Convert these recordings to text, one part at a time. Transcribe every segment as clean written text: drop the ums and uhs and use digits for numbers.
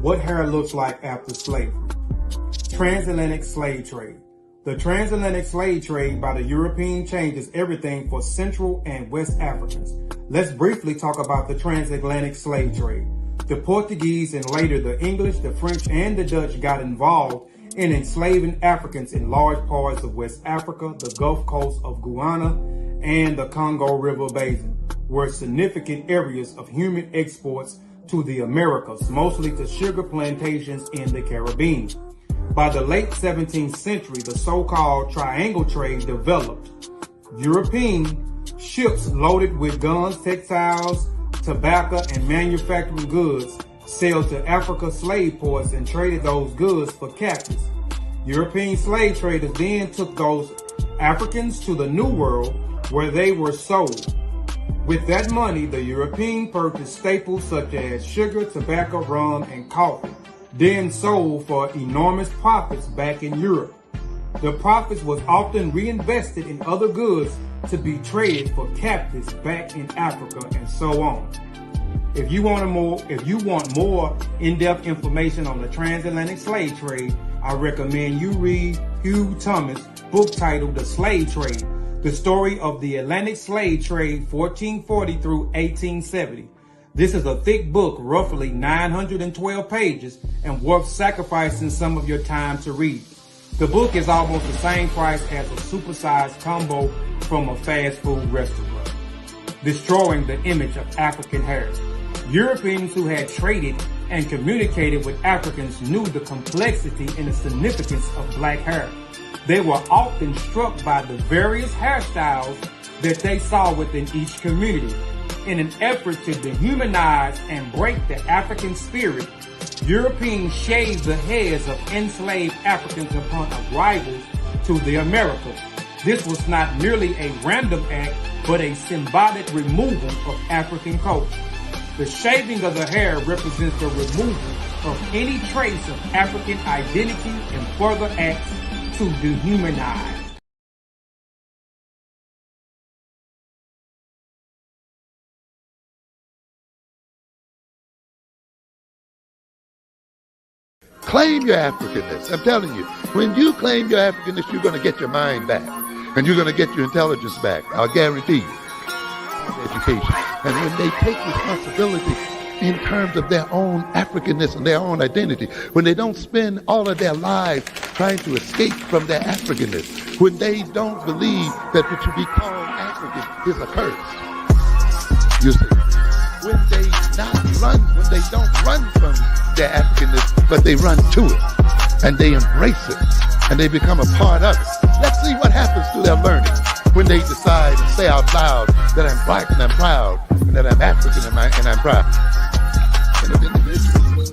What hair looks like after slavery. Transatlantic slave trade. The transatlantic slave trade by the European changes everything for Central and West Africans. Let's briefly talk about the transatlantic slave trade. The Portuguese and later the English, the French, and the Dutch got involved in enslaving Africans in large parts of West Africa, the Gulf Coast of Guyana, and the Congo River Basin, were significant areas of human exports to the Americas, mostly to sugar plantations in the Caribbean. By the late 17th century, the so-called triangle trade developed. European ships loaded with guns, textiles, tobacco, and manufacturing goods sailed to Africa slave ports and traded those goods for captives. European slave traders then took those Africans to the New World where they were sold. With that money, the European purchased staples such as sugar, tobacco, rum, and coffee, then sold for enormous profits back in Europe. The profits was often reinvested in other goods to be traded for captives back in Africa and so on. If you want more in-depth information on the transatlantic slave trade, I recommend you read Hugh Thomas' book titled The Slave Trade, The Story of the Atlantic Slave Trade 1440 through 1870. This is a thick book, roughly 912 pages, and worth sacrificing some of your time to read. The book is almost the same price as a supersized combo from a fast food restaurant, destroying the image of African hair. Europeans who had traded and communicated with Africans knew the complexity and the significance of black hair. They were often struck by the various hairstyles that they saw within each community. In an effort to dehumanize and break the African spirit, Europeans shaved the heads of enslaved Africans upon arrival to the Americas. This was not merely a random act, but a symbolic removal of African culture. The shaving of the hair represents the removal of any trace of African identity and further acts to dehumanize. Claim your Africanness. I'm telling you, when you claim your Africanness, you're going to get your mind back. And you're going to get your intelligence back. I'll guarantee you. Education. And when they take responsibility in terms of their own Africanness and their own identity, when they don't spend all of their lives trying to escape from their Africanness, when they don't believe that to be called African is a curse. You see, when they don't run from their Africanness, but they run to it, and they embrace it, and they become a part of it. Let's see what happens to their learning when they decide and say out loud that I'm black and I'm proud, and that I'm African and I'm proud. And if individuals,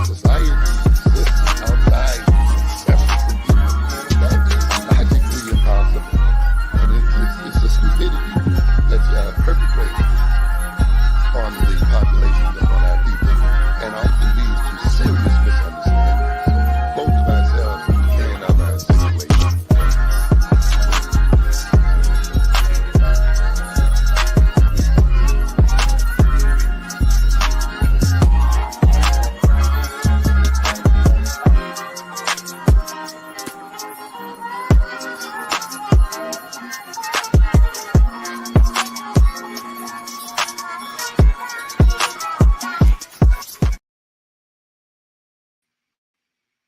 society exists outside African people, that is logically impossible. And it's a stupidity that's perpetrated on the populations of our people, and often leads to serious misunderstanding, both of ourselves and of our situation.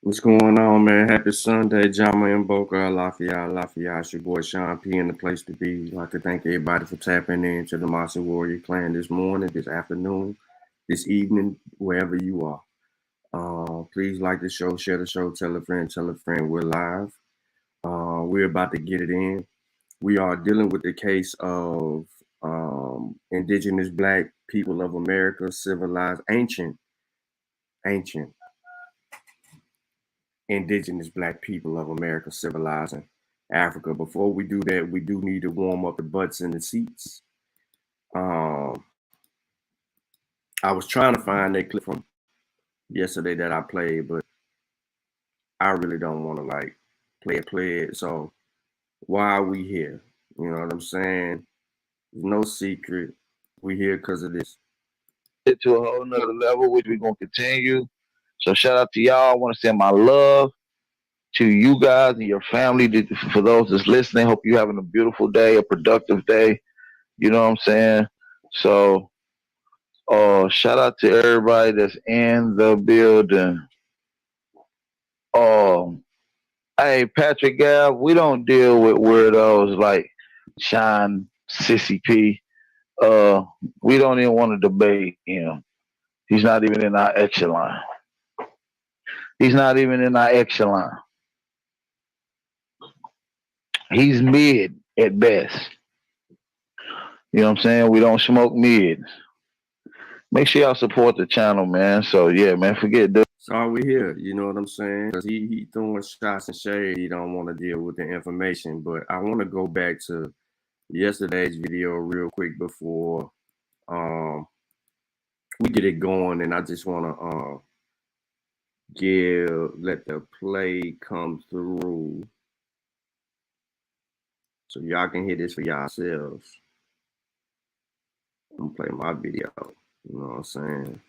What's going on, man? Happy Sunday, Jama and Boca, Lafayette. It's your boy Sean P in the place to be. I'd like to thank everybody for tapping into the Mossy Warrior Clan this morning, this afternoon, this evening, wherever you are. Please like the show, share the show, tell a friend. We're live. We're about to get it in. We are dealing with the case of Indigenous Black people of America, civilized, ancient Indigenous Black people of America civilizing Africa. Before we do that, we do need to warm up the butts in the seats. I was trying to find that clip from yesterday that I played, but I really don't want to play it. So why are we here? You know what I'm saying? There's no secret. We're here because of this. it to a whole nother level, which we're gonna continue. So shout out to y'all. I want to send my love to you guys and your family. For those that's listening, hope you're having a beautiful day, a productive day. You know what I'm saying? So shout out to everybody that's in the building. Hey, Patrick Gab, we don't deal with weirdos like Sean Sissy P. We don't even want to debate him. He's not even in our echelon. He's not even in our echelon. He's mid at best. You know what I'm saying? We don't smoke mids. Make sure y'all support the channel, man. So yeah, man, forget this. So we here, you know what I'm saying? Because he throwing shots and shade. He don't want to deal with the information. But I want to go back to yesterday's video real quick before we get it going, and I just want to let the play come through so y'all can hear this for yourselves. I'm gonna play my video. You know what I'm saying?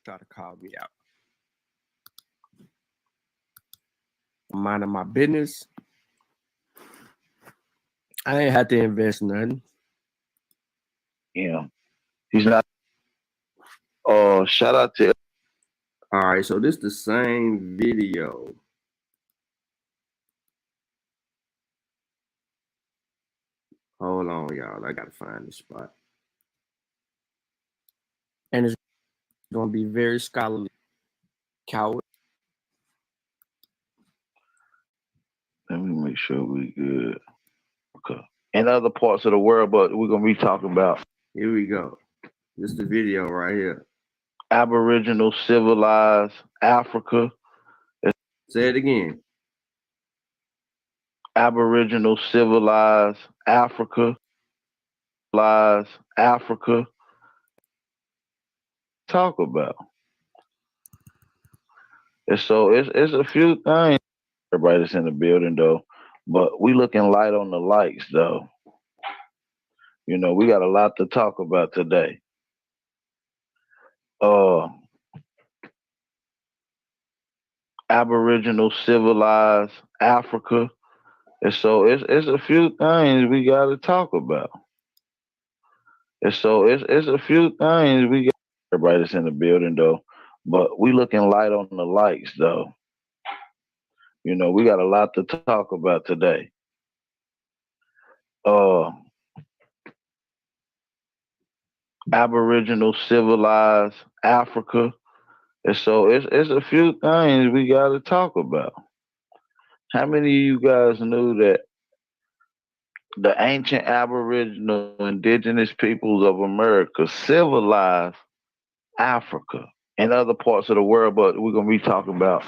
Try to call me out. I'm minding my business. I ain't had to invest nothing. Yeah, he's not. Shout out to. All right, so this the same video. Hold on, y'all. I gotta find the spot. And it's gonna be very scholarly. Coward. Let me make sure we good. Okay. In other parts of the world, but we're gonna be talking about. Here we go. This is the video right here. Aboriginal civilized Africa. Say it again. Aboriginal civilized Africa. Civilized Africa. Talk about. And so it's a few things. Everybody that's in the building though, but we looking light on the lights though. You know, we got a lot to talk about today. Aboriginal civilized Africa. And so it's a few things we got to talk about. And so it's a few things we got. Everybody that's in the building though, but we looking light on the lights though. You know, we got a lot to talk about today. Aboriginal civilized Africa. And so it's a few things we got to talk about. How many of you guys knew that the ancient Aboriginal Indigenous peoples of America civilized Africa and other parts of the world? But we're going to be talking about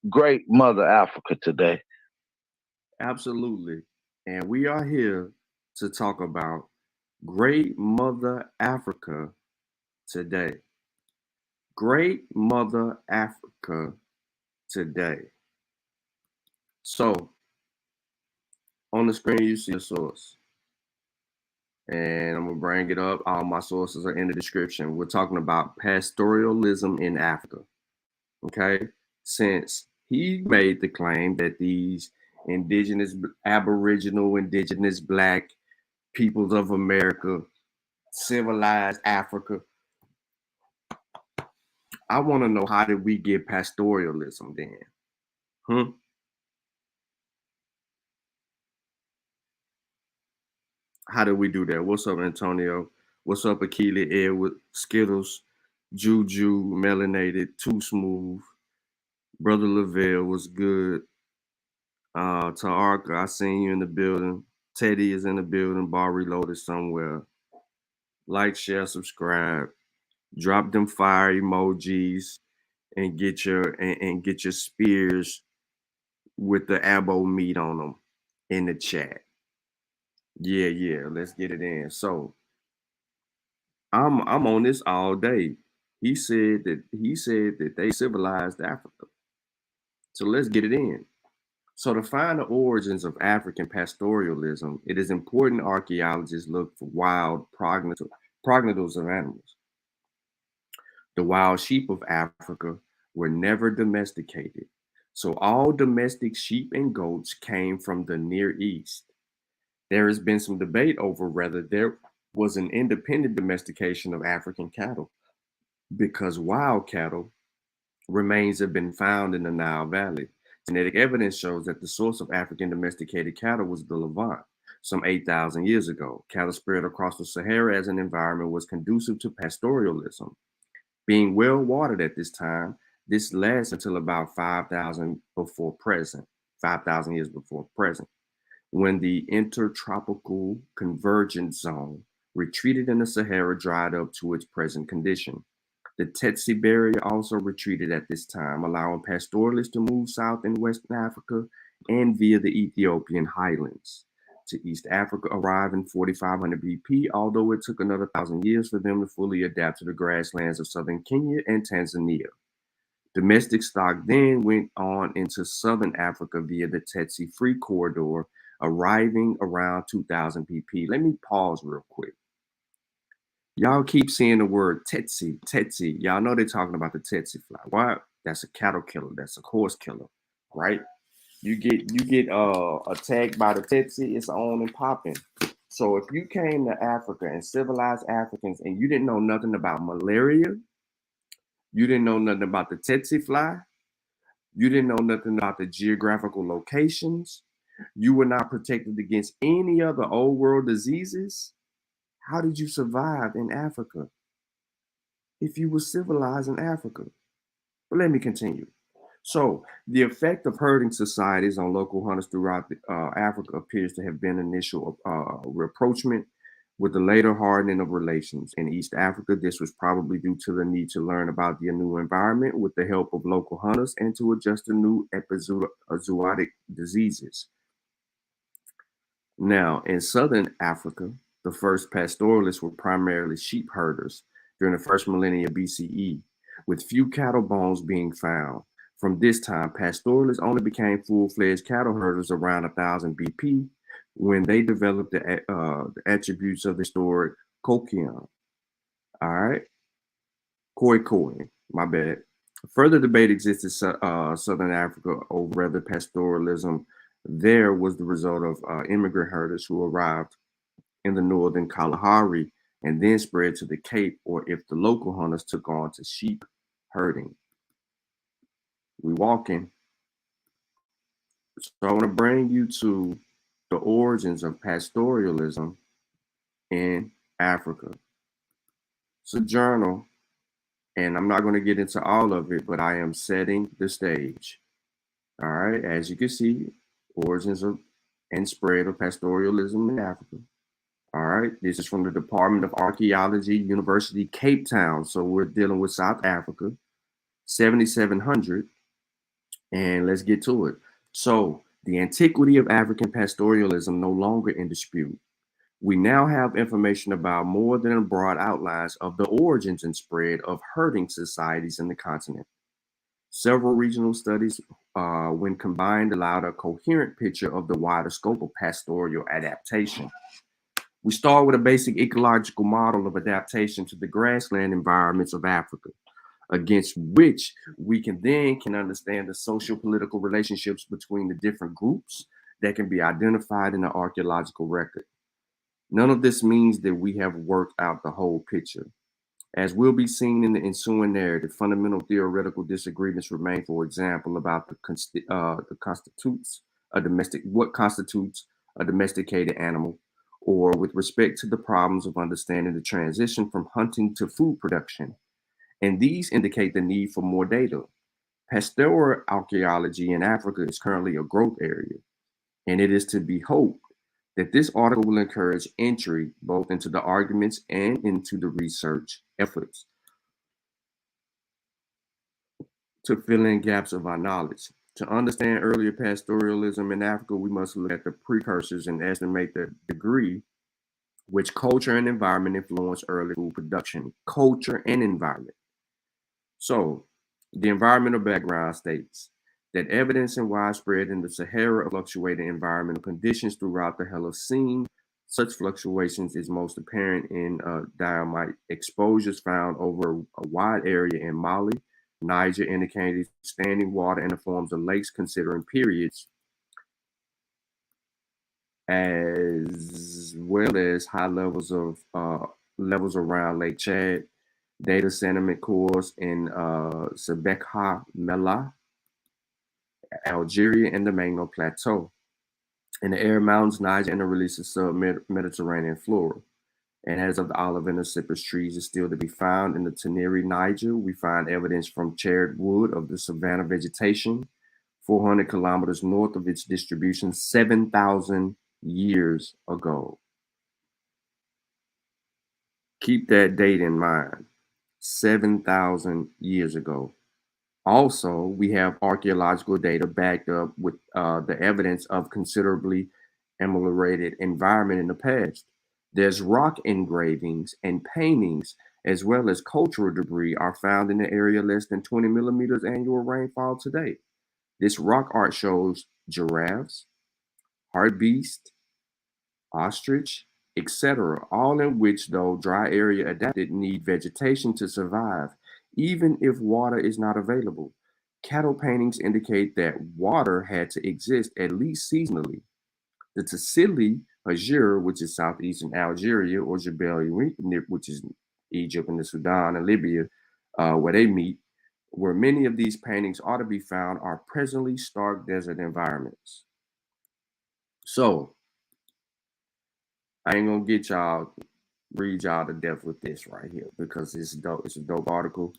Great Mother Africa today. Absolutely. And we are here to talk about Great Mother Africa today. Great Mother Africa today. So, on the screen, you see a source. And I'm going to bring it up. All my sources are in the description. We're talking about pastoralism in Africa. Okay? Since he made the claim that these indigenous, aboriginal, indigenous, black peoples of America, civilized Africa, I want to know, how did we get pastoralism then? How did we do that? What's up, Antonio? What's up, Akili, Edward, Skittles, Juju, Melanated, Too Smooth, Brother Lavelle was good. Tarka, I seen you in the building. Teddy is in the building. Bar Reloaded somewhere. Like, share, subscribe. Drop them fire emojis and get your spears with the abo meat on them in the chat. Yeah, let's get it in. So I'm on this all day. He said that they civilized Africa. So let's get it in. So to find the origins of African pastoralism, it is important archaeologists look for wild progenitors of animals. The wild sheep of Africa were never domesticated. So all domestic sheep and goats came from the Near East. There has been some debate over whether there was an independent domestication of African cattle, because wild cattle remains have been found in the Nile Valley. Genetic evidence shows that the source of African domesticated cattle was the Levant, some 8,000 years ago. Cattle spread across the Sahara as an environment was conducive to pastoralism. Being well watered at this time, this lasts until about 5,000 before present, 5,000 years before present, when the intertropical convergence zone retreated and the Sahara dried up to its present condition. The Tsetse barrier also retreated at this time, allowing pastoralists to move south in Western Africa and via the Ethiopian highlands to East Africa arrived in 4500 BP, although it took another 1,000 years for them to fully adapt to the grasslands of southern Kenya and Tanzania. Domestic stock then went on into southern Africa via the Tsetse Free Corridor, arriving around 2000 BP. Let me pause real quick. Y'all keep seeing the word Tsetse, Tsetse. Y'all know they're talking about the Tsetse fly. Why? That's a cattle killer. That's a horse killer, right? You get attacked by the Tsetse, it's on and popping. So if you came to Africa and civilized Africans and you didn't know nothing about malaria, you didn't know nothing about the Tsetse fly, you didn't know nothing about the geographical locations, you were not protected against any other old world diseases, how did you survive in Africa if you were civilized in Africa? But let me continue. So the effect of herding societies on local hunters throughout Africa appears to have been initial rapprochement, with the later hardening of relations. In East Africa, this was probably due to the need to learn about the new environment with the help of local hunters and to adjust to new epizootic diseases. Now, in Southern Africa, the first pastoralists were primarily sheep herders during the first millennia BCE, with few cattle bones being found. From this time, pastoralists only became full-fledged cattle herders around 1000 BP, when they developed the attributes of the historic Kokian. All right, Khoi, my bad. Further debate exists in Southern Africa over whether pastoralism there was the result of immigrant herders who arrived in the northern Kalahari and then spread to the Cape, or if the local hunters took on to sheep herding. We walking. So I want to bring you to the origins of pastoralism in Africa. It's a journal, and I'm not going to get into all of it, but I am setting the stage. All right, as you can see, origins of and spread of pastoralism in Africa. All right, this is from the Department of Archaeology, University, Cape Town. So we're dealing with South Africa, 7700. And let's get to it. So the antiquity of African pastoralism no longer in dispute. We now have information about more than broad outlines of the origins and spread of herding societies in the continent. Several regional studies, when combined, allowed a coherent picture of the wider scope of pastoral adaptation. We start with a basic ecological model of adaptation to the grassland environments of Africa, against which we can understand the social political relationships between the different groups that can be identified in the archaeological record. None of this means that we have worked out the whole picture. As will be seen in the ensuing narrative, fundamental theoretical disagreements remain, for example, about what constitutes a domesticated animal, or with respect to the problems of understanding the transition from hunting to food production. And these indicate the need for more data. Pastoral archaeology in Africa is currently a growth area, and it is to be hoped that this article will encourage entry both into the arguments and into the research efforts to fill in gaps of our knowledge. To understand earlier pastoralism in Africa, we must look at the precursors and estimate the degree which culture and environment influence early food production. Culture and environment. So, the environmental background states that evidence and widespread in the Sahara of fluctuating environmental conditions throughout the Holocene Such fluctuations is most apparent in diamite exposures found over a wide area in Mali, Niger, indicating standing water in the forms of lakes, considering periods, as well as high levels around Lake Chad, data sediment cores in Sebekha Mela, Algeria, and the Magno Plateau. In the Arid Mountains, Niger, and the release of sub-Mediterranean flora. And as of the olive and the cypress trees is still to be found in the Teneri, Niger, we find evidence from charred wood of the savanna vegetation, 400 kilometers north of its distribution 7,000 years ago. Keep that date in mind, 7,000 years ago. Also, we have archaeological data backed up with the evidence of considerably ameliorated environment in the past. There's rock engravings and paintings, as well as cultural debris are found in the area less than 20 millimeters annual rainfall today. This rock art shows giraffes, hartebeest, ostrich, etc., all in which, though dry area adapted, need vegetation to survive, even if water is not available. Cattle paintings indicate that water had to exist at least seasonally. The Tassili Hajir, which is southeastern Algeria, or Jebel Yunus, which is Egypt and the Sudan and Libya, where they meet, where many of these paintings ought to be found, are presently stark desert environments. So, I ain't gonna get y'all, read y'all to death with this right here because it's dope. It's a dope article,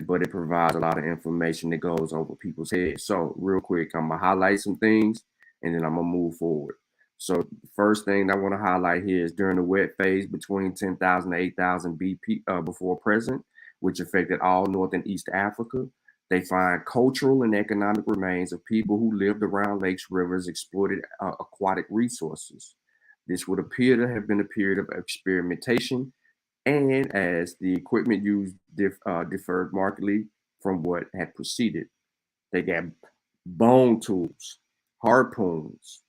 but it provides a lot of information that goes over people's heads. So, real quick, I'm gonna highlight some things and then I'm gonna move forward. So, the first thing I want to highlight here is during the wet phase between 10,000 to 8,000 BP before present, which affected all North and East Africa. They find cultural and economic remains of people who lived around lakes, rivers, exploited aquatic resources. This would appear to have been a period of experimentation, and as the equipment used differed markedly from what had preceded. They got bone tools, harpoons,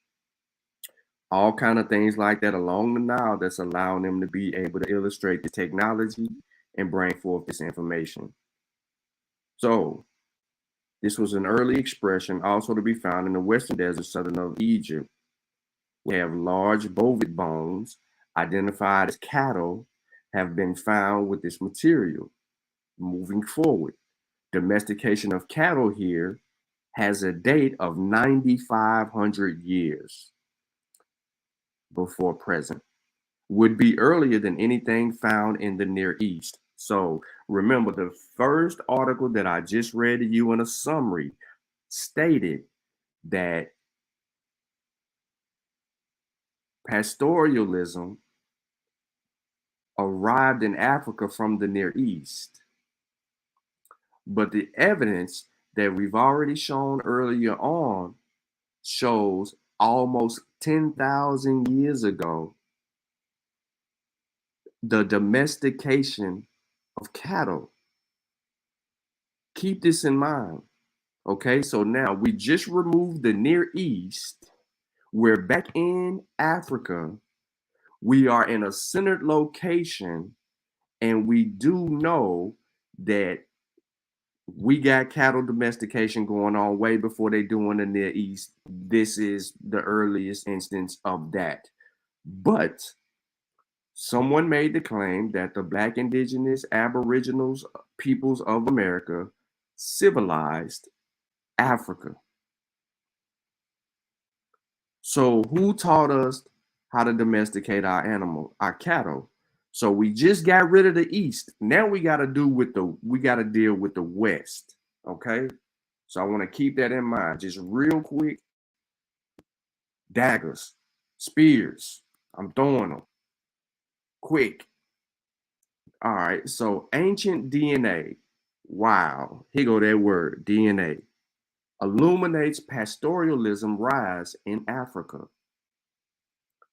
all kind of things like that along the Nile that's allowing them to be able to illustrate the technology and bring forth this information. So this was an early expression also to be found in the western desert southern of Egypt. We have large bovid bones identified as cattle have been found with this material. Moving forward, domestication of cattle here has a date of 9,500 years before present. Would be earlier than anything found in the Near East. So remember, the first article that I just read to you in a summary stated that pastoralism arrived in Africa from the Near East. But the evidence that we've already shown earlier on shows almost 10,000 years ago the domestication of cattle. Keep this in mind. Okay, so now we just removed the Near East. We're back in Africa. We are in a centered location, and we do know that we got cattle domestication going on way before they do in the Near East. This is the earliest instance of that. But someone made the claim that the Black, Indigenous, Aboriginals, peoples of America civilized Africa. So who taught us how to domesticate our cattle? So we just got rid of the East. Now we got to deal with the West. Okay. So I want to keep that in mind. Just real quick. Daggers, spears. I'm throwing them. Quick. All right. So ancient DNA. Wow. Here go that word, DNA. Illuminates pastoralism rise in Africa.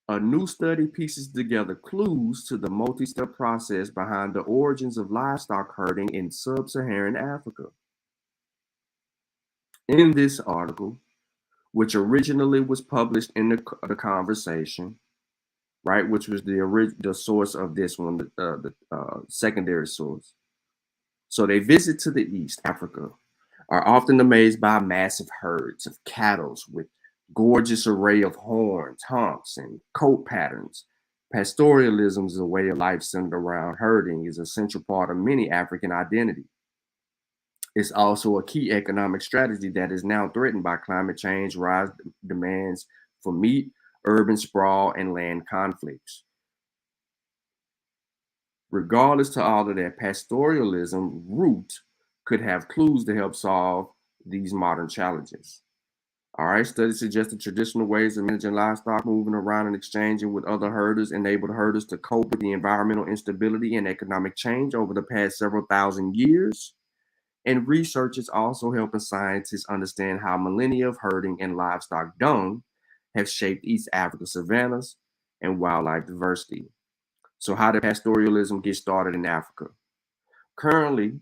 A new study pieces together clues to the multi-step process behind the origins of livestock herding in sub-Saharan Africa. In this article, which originally was published in the Conversation, right? Which was the source of this one, the secondary source. So they visit to the east, Africa, are often amazed by massive herds of cattle with gorgeous array of horns, humps, and coat patterns. Pastoralism is a way of life centered around herding, is a central part of many African identity. It's also a key economic strategy that is now threatened by climate change, rise demands for meat, urban sprawl, and land conflicts. Regardless to all of that, pastoralism root could have clues to help solve these modern challenges. All right, studies suggest that traditional ways of managing livestock, moving around and exchanging with other herders, enabled herders to cope with the environmental instability and economic change over the past several thousand years. And research is also helping scientists understand how millennia of herding and livestock dung have shaped East Africa savannas and wildlife diversity. So, how did pastoralism get started in Africa? Currently,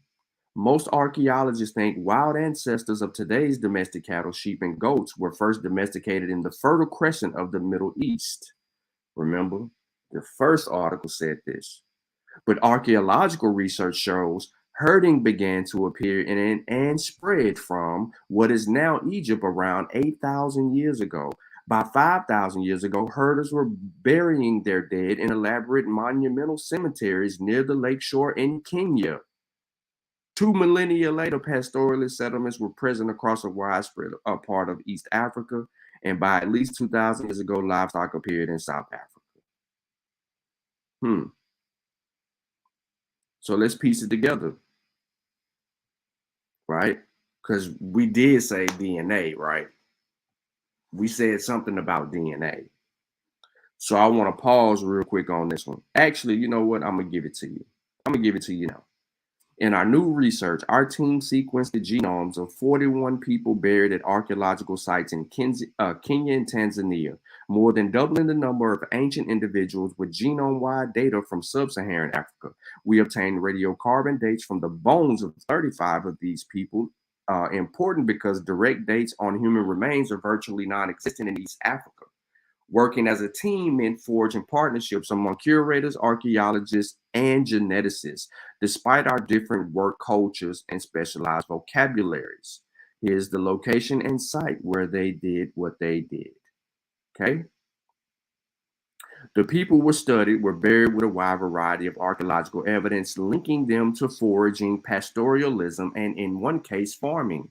most archaeologists think wild ancestors of today's domestic cattle, sheep, and goats were first domesticated in the Fertile Crescent of the Middle East. Remember, the first article said this. But archaeological research shows herding began to appear in and spread from what is now Egypt around 8,000 years ago. By 5,000 years ago, herders were burying their dead in elaborate monumental cemeteries near the lakeshore in Kenya. 2 millennia later, pastoralist settlements were present across a widespread part of East Africa, and by at least 2,000 years ago, livestock appeared in South Africa. So let's piece it together, right? Because we did say DNA, right? We said something about DNA. So I want to pause real quick on this one. Actually, you know what? I'm going to give it to you. I'm going to give it to you now. In our new research, our team sequenced the genomes of 41 people buried at archaeological sites in Kenya and Tanzania, more than doubling the number of ancient individuals with genome-wide data from sub-Saharan Africa. We obtained radiocarbon dates from the bones of 35 of these people, important because direct dates on human remains are virtually non-existent in East Africa. Working as a team meant forging partnerships among curators, archaeologists, and geneticists, despite our different work cultures and specialized vocabularies. Here's the location and site where they did what they did. Okay? The people were studied were buried with a wide variety of archaeological evidence linking them to foraging, pastoralism, and in one case, farming.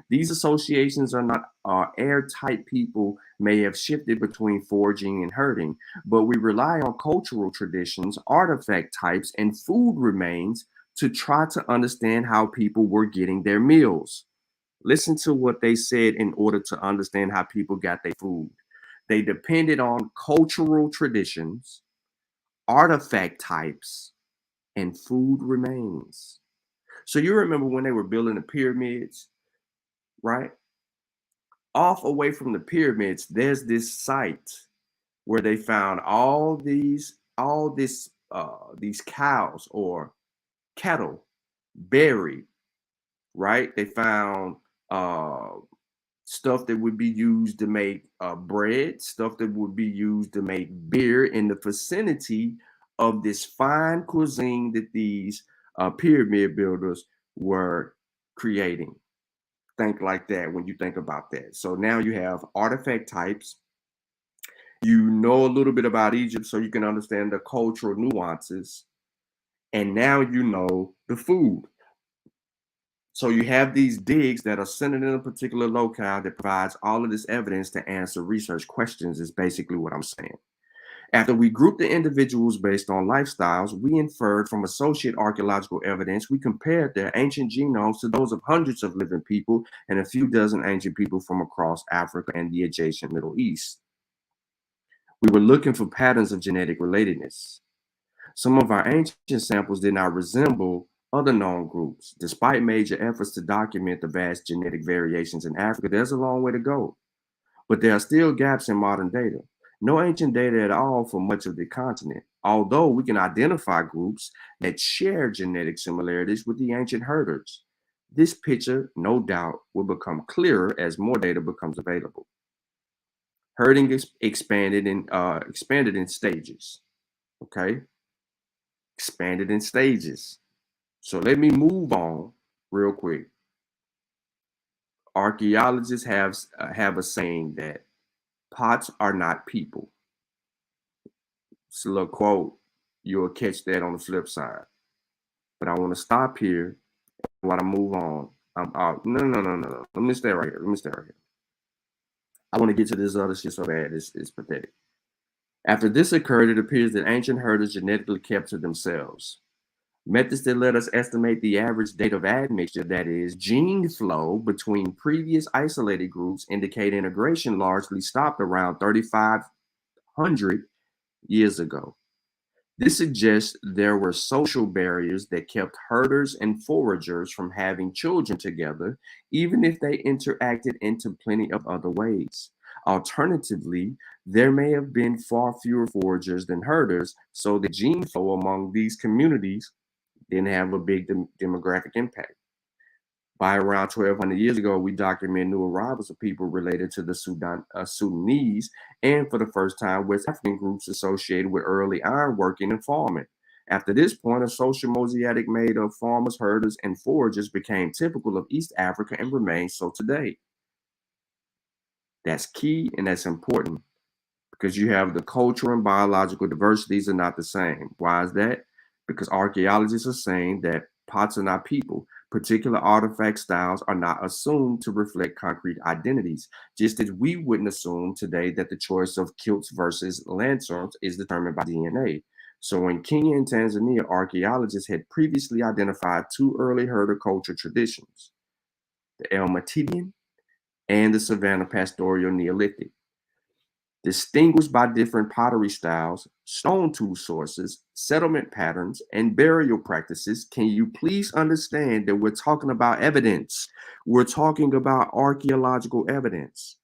These associations are not airtight. People may have shifted between foraging and herding, but we rely on cultural traditions, artifact types, and food remains to try to understand how people were getting their meals. Listen to what they said in order to understand how people got their food. They depended on cultural traditions, artifact types, and food remains. So you remember when they were building the pyramids, right? Off away from the pyramids, there's this site where they found all these cows or cattle buried, right? They found stuff that would be used to make bread, stuff that would be used to make beer in the vicinity of this fine cuisine that these pyramid builders were creating. Think like that when you think about that. So now you have artifact types. You know a little bit about Egypt so you can understand the cultural nuances. And now you know the food. So you have these digs that are centered in a particular locale that provides all of this evidence to answer research questions is basically what I'm saying. After we grouped the individuals based on lifestyles, we inferred from associate archaeological evidence, we compared their ancient genomes to those of hundreds of living people and a few dozen ancient people from across Africa and the adjacent Middle East. We were looking for patterns of genetic relatedness. Some of our ancient samples did not resemble other known groups. Despite major efforts to document the vast genetic variations in Africa, there's a long way to go. But there are still gaps in modern data. No ancient data at all for much of the continent, although we can identify groups that share genetic similarities with the ancient herders. This picture, no doubt, will become clearer as more data becomes available. Herding expanded in stages. Okay, expanded in stages. So let me move on real quick. Archaeologists have a saying that pots are not people. It's a little quote. You'll catch that on the flip side. But I want to stop here while I move on. No. Let me stay right here. I want to get to this other shit so bad. It's pathetic. After this occurred, it appears that ancient herders genetically kept to themselves. Methods that let us estimate the average date of admixture, that is, gene flow between previous isolated groups, indicate integration largely stopped around 3,500 years ago. This suggests there were social barriers that kept herders and foragers from having children together, even if they interacted into plenty of other ways. Alternatively, there may have been far fewer foragers than herders, so the gene flow among these communities didn't have a big demographic impact. By around 1,200 years ago, we document new arrivals of people related to the Sudanese, and for the first time, West African groups associated with early ironworking and farming. After this point, a social mosaic made of farmers, herders, and foragers became typical of East Africa and remains so today. That's key and that's important because you have the cultural and biological diversities are not the same. Why is that? Because archaeologists are saying that pots are not people. Particular artifact styles are not assumed to reflect concrete identities, just as we wouldn't assume today that the choice of kilts versus lanterns is determined by DNA. So in Kenya and Tanzania, archaeologists had previously identified two early herder culture traditions, the El Matidian and the Savannah Pastoral Neolithic. Distinguished by different pottery styles, stone tool sources, settlement patterns, and burial practices, can you please understand that we're talking about evidence? We're talking about archaeological evidence.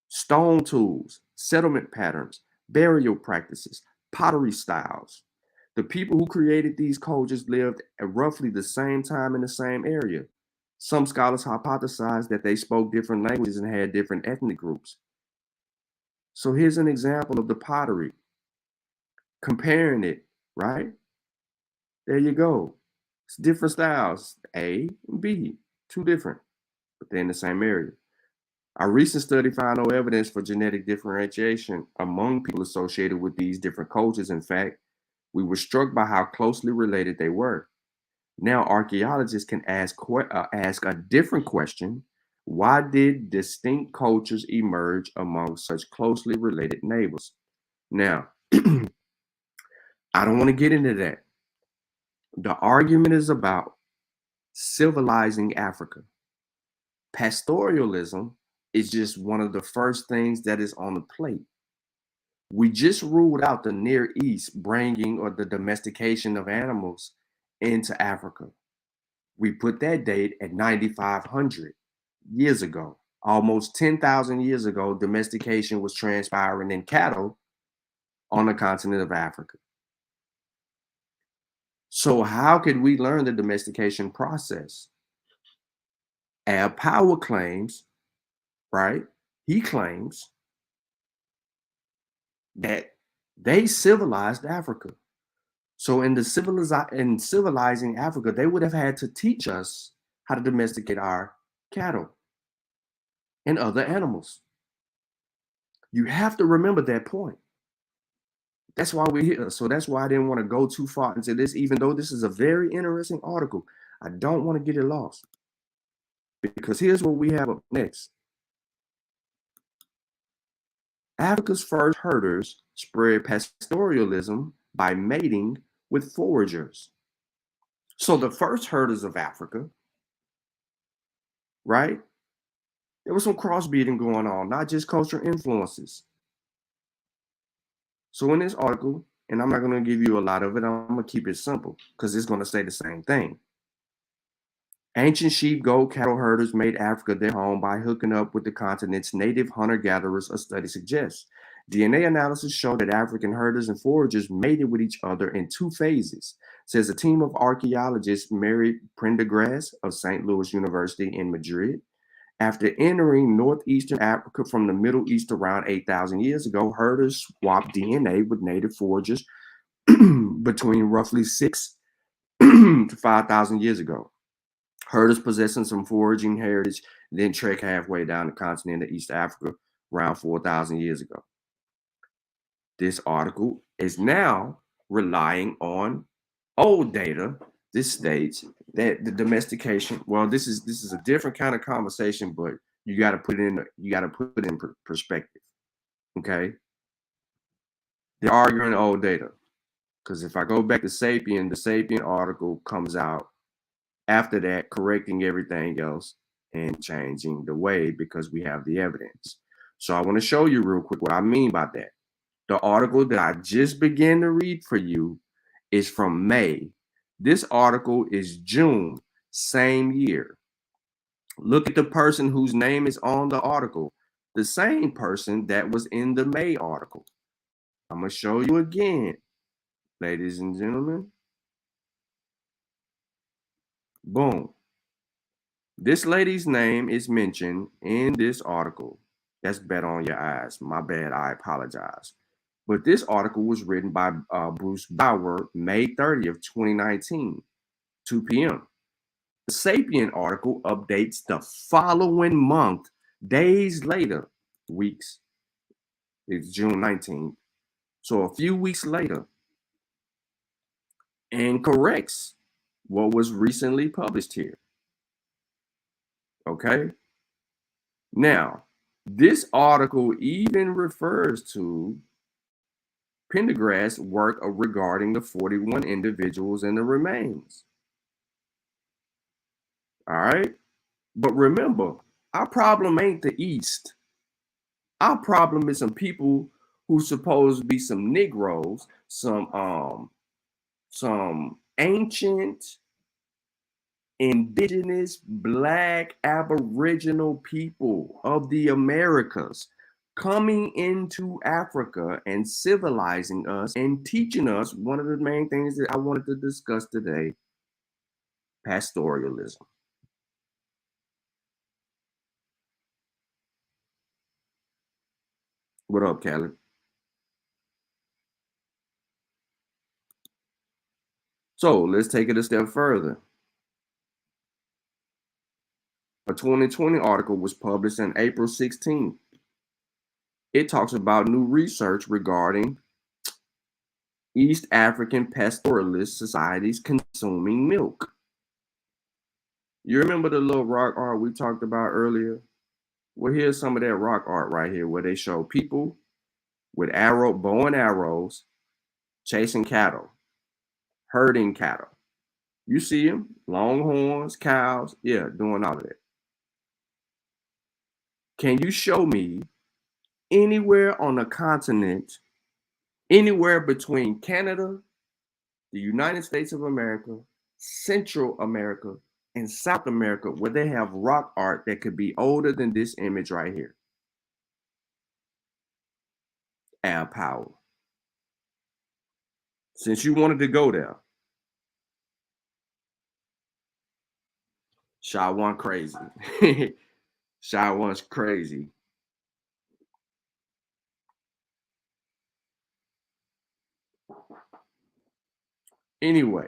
Stone tools, settlement patterns, burial practices, pottery styles. The people who created these cultures lived at roughly the same time in the same area. Some scholars hypothesize that they spoke different languages and had different ethnic groups. So here's an example of the pottery. Comparing it, right? There you go. It's different styles, A and B, two different, but they're in the same area. Our recent study found no evidence for genetic differentiation among people associated with these different cultures. In fact, we were struck by how closely related they were. Now, archaeologists can ask a different question. Why did distinct cultures emerge among such closely related neighbors? Now, I don't want to get into that. The argument is about civilizing Africa. Pastoralism is just one of the first things that is on the plate. We just ruled out the Near East bringing or the domestication of animals into Africa. We put that date at 9,500 years ago. Almost 10,000 years ago, domestication was transpiring in cattle on the continent of Africa. So how could we learn the domestication process? Ab Power claims, right? He claims that they civilized Africa. So in civilizing Africa, they would have had to teach us how to domesticate our cattle and other animals. You have to remember that point. That's why we're here. So that's why I didn't want to go too far into this, even though this is a very interesting article. I don't want to get it lost. Because here's what we have up next. Africa's first herders spread pastoralism by mating with foragers. So the first herders of Africa, right? There was some crossbreeding going on, not just cultural influences. So in this article, and I'm not going to give you a lot of it, I'm going to keep it simple because it's going to say the same thing. Ancient sheep, goat, cattle herders made Africa their home by hooking up with the continent's native hunter-gatherers, a study suggests. DNA analysis showed that African herders and foragers mated with each other in two phases, says a team of archaeologists Mary Prendergast of St. Louis University in Madrid After entering northeastern Africa from the Middle East around 8,000 years ago, herders swapped DNA with native foragers between roughly 6 to 5,000 years ago. Herders possessing some foraging heritage then trekked halfway down the continent of East Africa around 4,000 years ago. This article is now relying on old data. This states that the domestication, well, this is a different kind of conversation, but you got to put it in perspective. Okay, they're arguing old data because if I go back to Sapien, the Sapien article comes out after that, correcting everything else and changing the way because we have the evidence. So I want to show you real quick what I mean by that. The article that I just began to read for you is from May. This article is June, same year. Look at the person whose name is on the article, the same person that was in the May article. I'm going to show you again, ladies and gentlemen. Boom. This lady's name is mentioned in this article. That's bet on your eyes. My bad, I apologize. But this article was written by Bruce Bauer, May 30th, 2019, 2 p.m. The Sapien article updates the following month, days later, weeks. It's June 19th. So a few weeks later, and corrects what was recently published here. Okay? Now, this article even refers to Pendergrass's work regarding the 41 individuals and the remains. All right? But remember, our problem ain't the East. Our problem is some people who supposed to be some Negroes, some ancient Indigenous Black Aboriginal people of the Americas coming into Africa and civilizing us and teaching us one of the main things that I wanted to discuss today, pastoralism. What up, Caleb? So let's take it a step further. A 2020 article was published on April 16th. It talks about new research regarding East African pastoralist societies consuming milk. You remember the little rock art we talked about earlier? Well, here's some of that rock art right here where they show people with bow and arrows chasing cattle, herding cattle. You see them, longhorns, cows, yeah, doing all of that. Can you show me anywhere on the continent, anywhere between Canada, the United States of America, Central America, and South America where they have rock art that could be older than this image right here? Al Powell. Since you wanted to go there, Shawan crazy. Shawan's crazy. Anyway,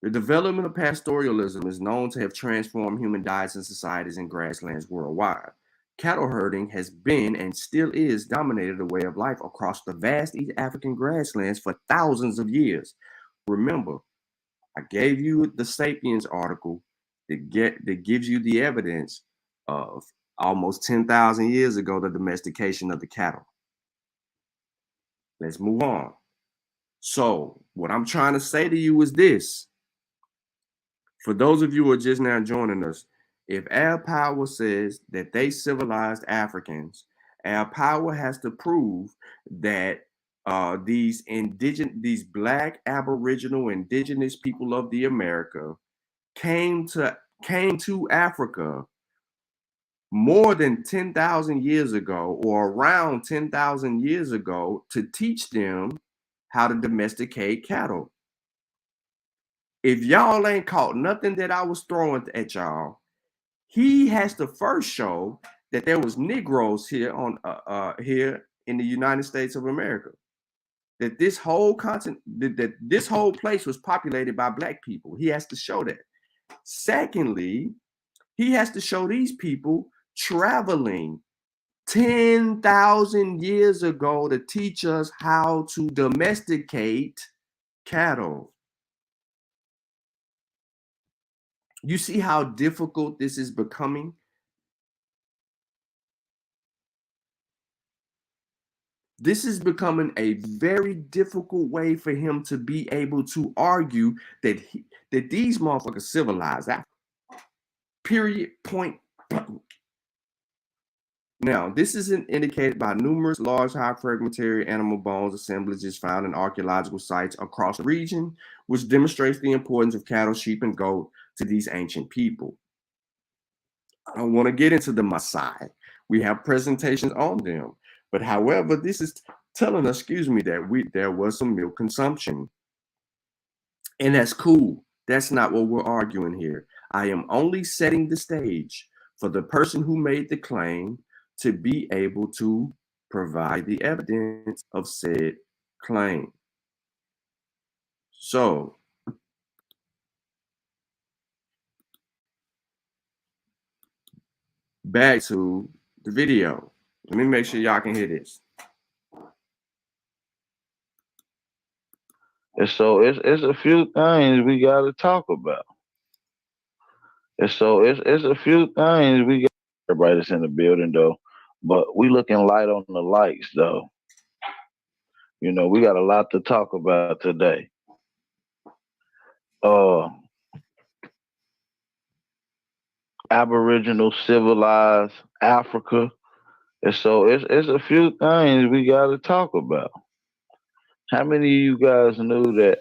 the development of pastoralism is known to have transformed human diets and societies in grasslands worldwide. Cattle herding has been and still is dominated a way of life across the vast East African grasslands for thousands of years. Remember, I gave you the Sapiens article that gives you the evidence of almost 10,000 years ago, the domestication of the cattle. Let's move on. So what I'm trying to say to you is this. For those of you who are just now joining us, if Al Powell says that they civilized Africans, Al Powell has to prove that these Black Aboriginal Indigenous people of the America came to Africa more than 10,000 years ago, or around 10,000 years ago, to teach them how to domesticate cattle. If y'all ain't caught nothing that I was throwing at y'all, he has to first show that there was Negroes here on here in the United States of America. That this whole continent, that this whole place was populated by black people. He has to show that. Secondly, he has to show these people traveling 10,000 years ago to teach us how to domesticate cattle. You see how difficult this is becoming? This is becoming a very difficult way for him to be able to argue that that these motherfuckers civilized. Period. Point. Now, this is indicated by numerous large, high fragmentary animal bones assemblages found in archaeological sites across the region, which demonstrates the importance of cattle, sheep, and goat to these ancient people. I don't want to get into the Maasai. We have presentations on them. But however, this is telling us, that there was some milk consumption. And that's cool. That's not what we're arguing here. I am only setting the stage for the person who made the claim to be able to provide the evidence of said claim. So, back to the video. Let me make sure y'all can hear this. And so it's a few things we got to talk about. And so it's a few things we got. Everybody that's in the building though, but we looking light on the lights though. You know, we got a lot to talk about today. Aboriginal civilized Africa. And so it's a few things we got to talk about. How many of you guys knew that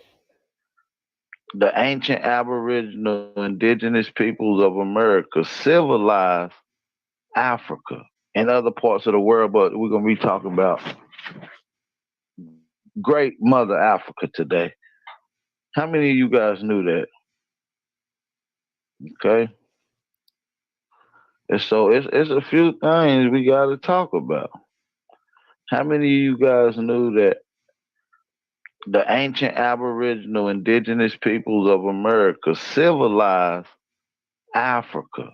the ancient Aboriginal Indigenous peoples of America civilized Africa and other parts of the world? But we're going to be talking about Great Mother Africa today. How many of you guys knew that? Okay. And so it's a few things we got to talk about. How many of you guys knew that the ancient Aboriginal Indigenous peoples of America civilized Africa?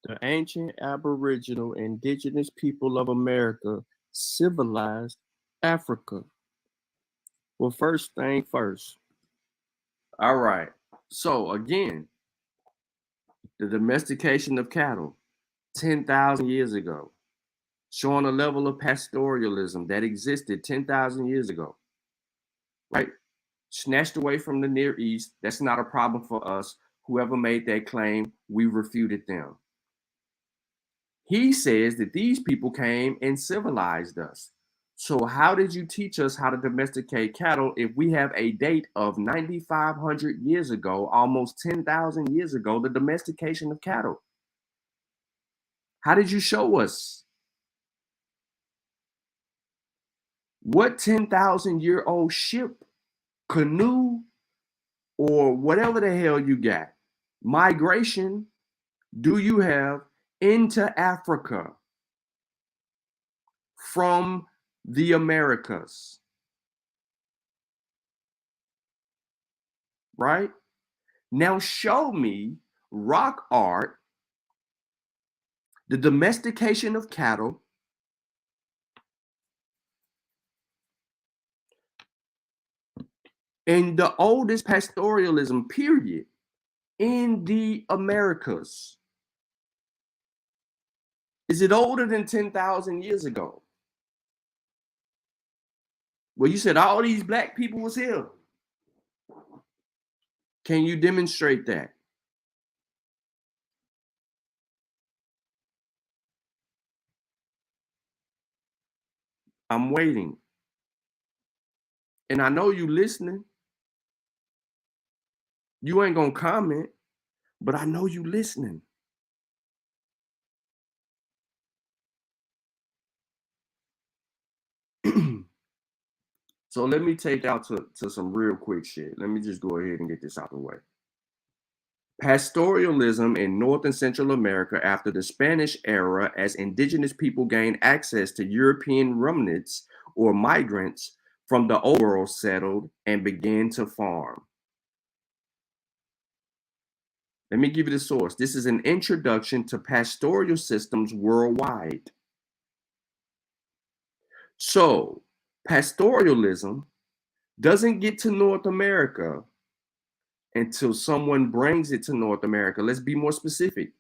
The ancient Aboriginal Indigenous people of America civilized Africa. Well, first thing first. All right. So again, the domestication of cattle 10,000 years ago, showing a level of pastoralism that existed 10,000 years ago, right? Snatched away from the Near East. That's not a problem for us. Whoever made that claim, we refuted them. He says that these people came and civilized us. So how did you teach us how to domesticate cattle if we have a date of 9,500 years ago, almost 10,000 years ago, the domestication of cattle? How did you show us? What 10,000-year-old ship, canoe, or whatever the hell you got, migration do you have into Africa from the Americas? Right? Now show me rock art, the domestication of cattle, and the oldest pastoralism period in the Americas. Is it older than 10,000 years ago? Well, you said all these black people was here. Can you demonstrate that? I'm waiting. And I know you listening. You ain't gonna comment, but I know you listening. So let me take out to some real quick shit. Let me just go ahead and get this out of the way. Pastoralism in North and Central America after the Spanish era, as indigenous people gained access to European remnants or migrants from the old world, settled and began to farm. Let me give you the source. This is an introduction to pastoral systems worldwide. So, pastoralism doesn't get to North America until someone brings it to North America. Let's be more specific.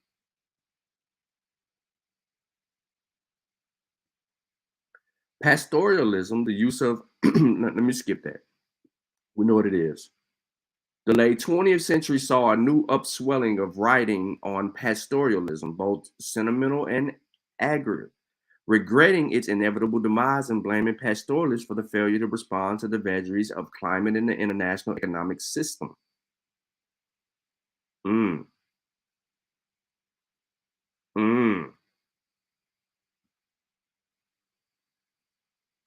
Pastoralism, the use of, let me skip that. We know what it is. The late 20th century saw a new upswelling of writing on pastoralism, both sentimental and accurate, regretting its inevitable demise and blaming pastoralists for the failure to respond to the vagaries of climate and the international economic system.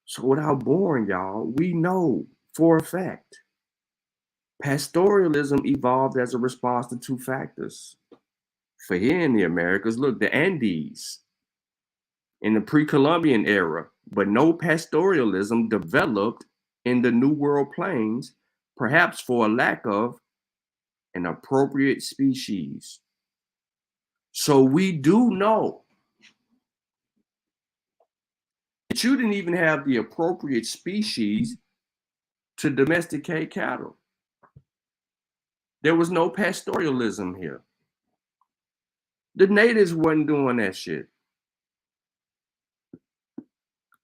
So without boring y'all, we know for a fact pastoralism evolved as a response to two factors. For here in the Americas, look, the Andes in the pre-Columbian era, but no pastoralism developed in the New World plains, perhaps for a lack of an appropriate species. So we do know that you didn't even have the appropriate species to domesticate cattle. There was no pastoralism here. The natives wasn't doing that shit.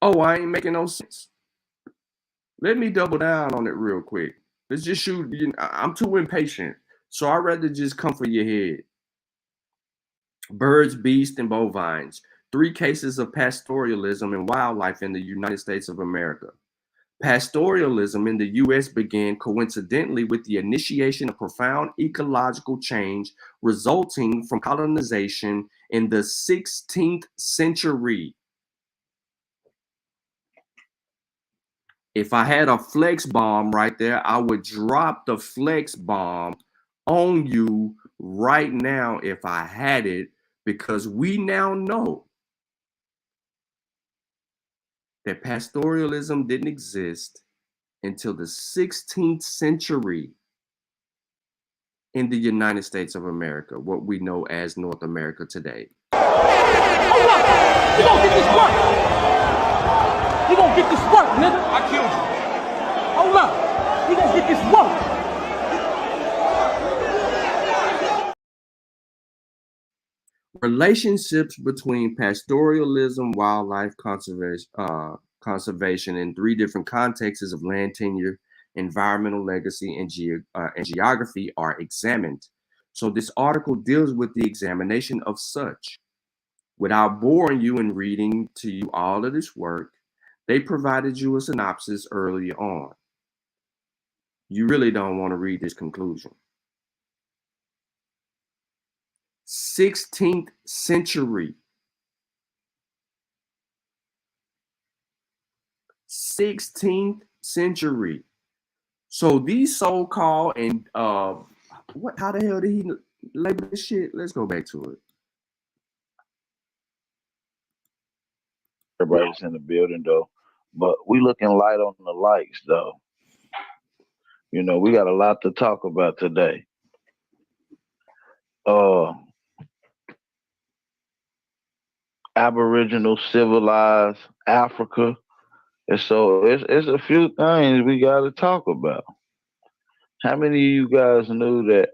Oh, I ain't making no sense. Let me double down on it real quick. Let's just shoot. I'm too impatient, so I'd rather just come for your head. Birds, beasts, and bovines. 3 cases of pastoralism and wildlife in the United States of America. Pastoralism in the U.S. began coincidentally with the initiation of profound ecological change resulting from colonization in the 16th century. If I had a flex bomb right there, I would drop the flex bomb on you right now if I had it, because we now know that pastoralism didn't exist until the 16th century in the United States of America, what we know as North America today. Hold up! You gonna get this work! You gonna get this work, nigga! I killed you. Hold up! You gonna get this work! Relationships between pastoralism, wildlife conservation in 3 different contexts of land tenure, environmental legacy, and geography are examined. So this article deals with the examination of such. Without boring you and reading to you all of this work, they provided you a synopsis early on. You really don't want to read this conclusion. 16th century. 16th century. So these so-called and how the hell did he label this shit? Let's go back to it. Everybody's in the building though, but we looking light on the likes though. You know, we got a lot to talk about today. Aboriginal civilized Africa. And so it's a few things we got to talk about. How many of you guys knew that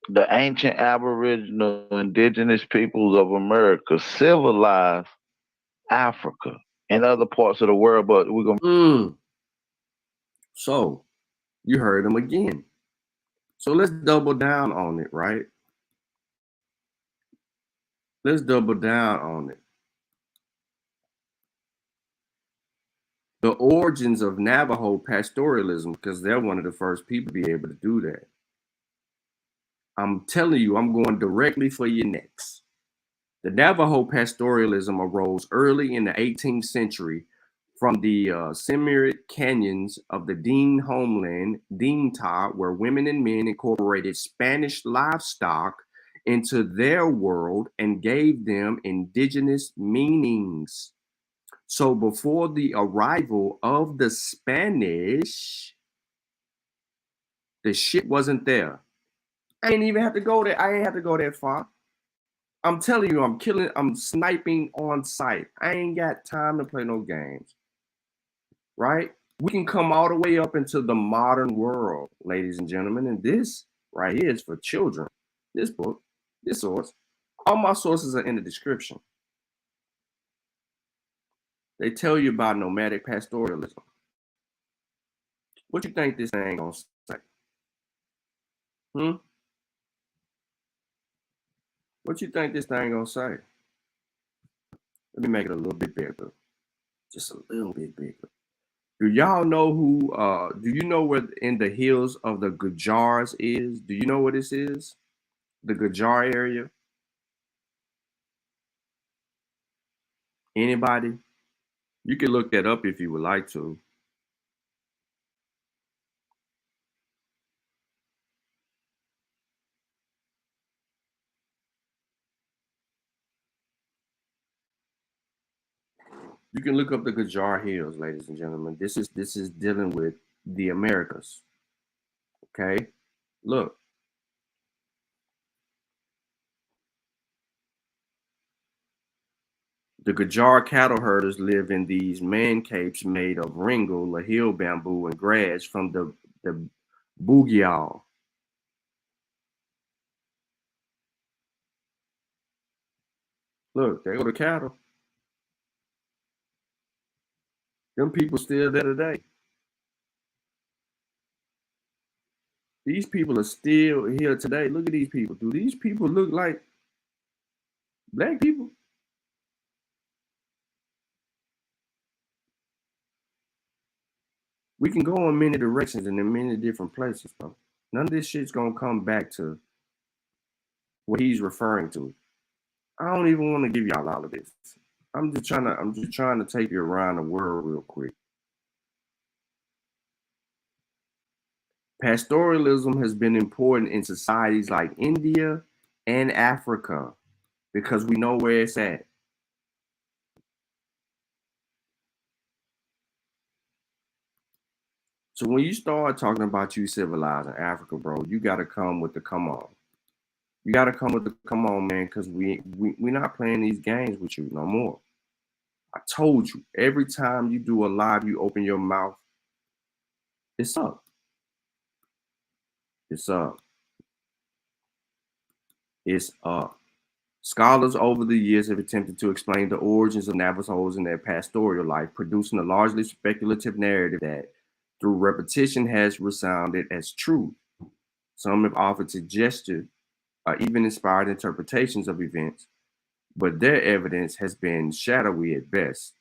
the ancient Aboriginal indigenous peoples of America civilized Africa and other parts of the world? But we're gonna. So you heard them again. So let's double down on it, right? Let's double down on it. The origins of Navajo pastoralism, because they're one of the first people to be able to do that. I'm telling you, I'm going directly for your necks. The Navajo pastoralism arose early in the 18th century from the Semitic canyons of the Dean homeland, Deenta, where women and men incorporated Spanish livestock into their world and gave them indigenous meanings. So before the arrival of the Spanish, the shit wasn't there. I ain't even have to go there. I ain't have to go that far. I'm telling you, I'm sniping on sight. I ain't got time to play no games. Right? We can come all the way up into the modern world, ladies and gentlemen. And this right here is for children. This book, this source, all my sources are in the description. They tell you about nomadic pastoralism. What you think this thing gonna say? What you think this thing gonna say? Let me make it a little bit bigger. Just a little bit bigger. Do y'all know who, do you know where in the hills of the Gujars is? Do you know what this is? The Gujar area? Anybody? You can look that up if you would like to. You can look up the Gujar Hills, ladies and gentlemen. This is dealing with the Americas. Okay? Look. The Gujar cattle herders live in these man capes made of ringo, lahil bamboo, and grass from the Bugyal. Look, there go the cattle. Them people still there today. These people are still here today. Look at these people. Do these people look like black people? We can go in many directions and in many different places, bro. None of this shit's gonna come back to what he's referring to. I don't even want to give y'all all of this. I'm just trying to take you around the world real quick. Pastoralism has been important in societies like India and Africa because we know where it's at. So when you start talking about you civilizing Africa, bro, you got to come with the come on. You got to come with the come on, man, because we're not playing these games with you no more. I told you, every time you do a live, you open your mouth, it's up. It's up. It's up. Scholars over the years have attempted to explain the origins of Navajos and their pastoral life, producing a largely speculative narrative that, through repetition, has resounded as truth. Some have offered suggested or even inspired interpretations of events, but their evidence has been shadowy at best.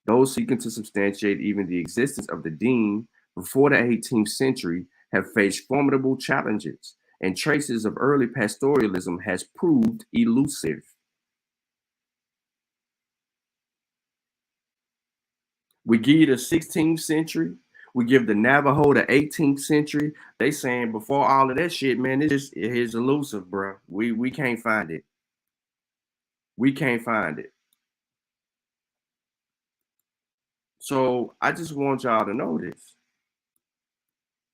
Those seeking to substantiate even the existence of the Dean before the 18th century have faced formidable challenges, and traces of early pastoralism has proved elusive. We give you the 16th century, we give the Navajo the 18th century. They saying before all of that shit, man, it's elusive, bro. We can't find it. We can't find it. So I just want y'all to know this.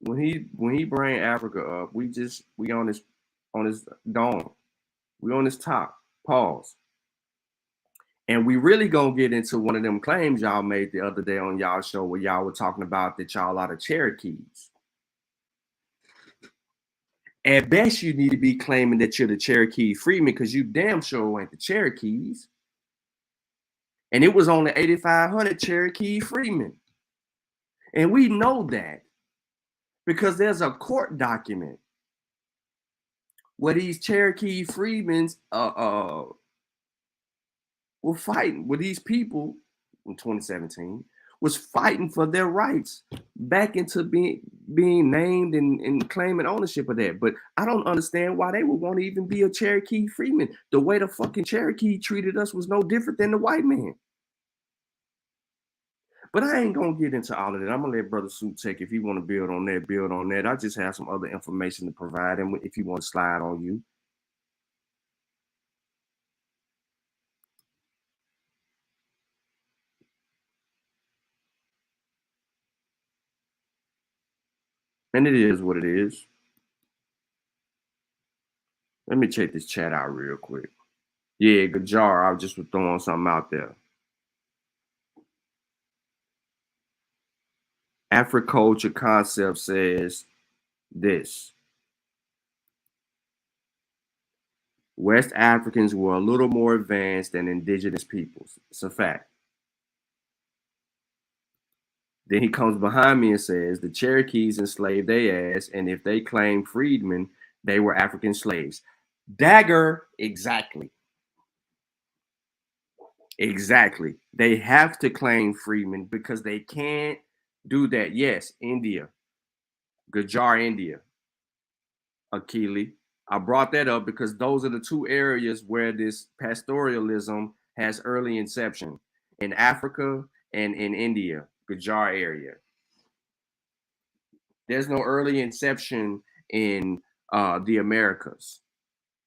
When he bring Africa up, we on this dome. We on this top. Pause. And we really gonna get into one of them claims y'all made the other day on y'all show where y'all were talking about that y'all are the Cherokees. At best, you need to be claiming that you're the Cherokee freemen because you damn sure ain't the Cherokees. And it was only 8,500 Cherokee freemen. And we know that because there's a court document where these Cherokee freemen were fighting, with these people in 2017 was fighting for their rights back into being named and claiming ownership of that. But I don't understand why they would want to even be a Cherokee freeman. The way the fucking Cherokee treated us was no different than the white man. But I ain't gonna get into all of that. I'm gonna let Brother Suit Tech, if he want to build on that, build on that. I just have some other information to provide him if he want to slide on you. And it is what it is. Let me check this chat out real quick. Yeah, Gajar, I just was throwing something out there. Africulture concept says this. West Africans were a little more advanced than indigenous peoples. It's a fact. Then he comes behind me and says the Cherokees enslaved their ass, and if they claimed freedmen, they were African slaves. Dagger, exactly. Exactly. They have to claim freedmen because they can't do that. Yes, India. Gujar, India. Akili. I brought that up because those are the two areas where this pastoralism has early inception. In Africa and in India, Gujar area. There's no early inception in the Americas.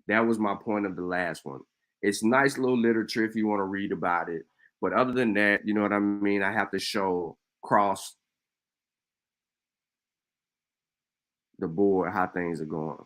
That was my point of the last one. It's nice little literature if you want to read about it. But other than that, you know what I mean? I have to show across the board how things are going.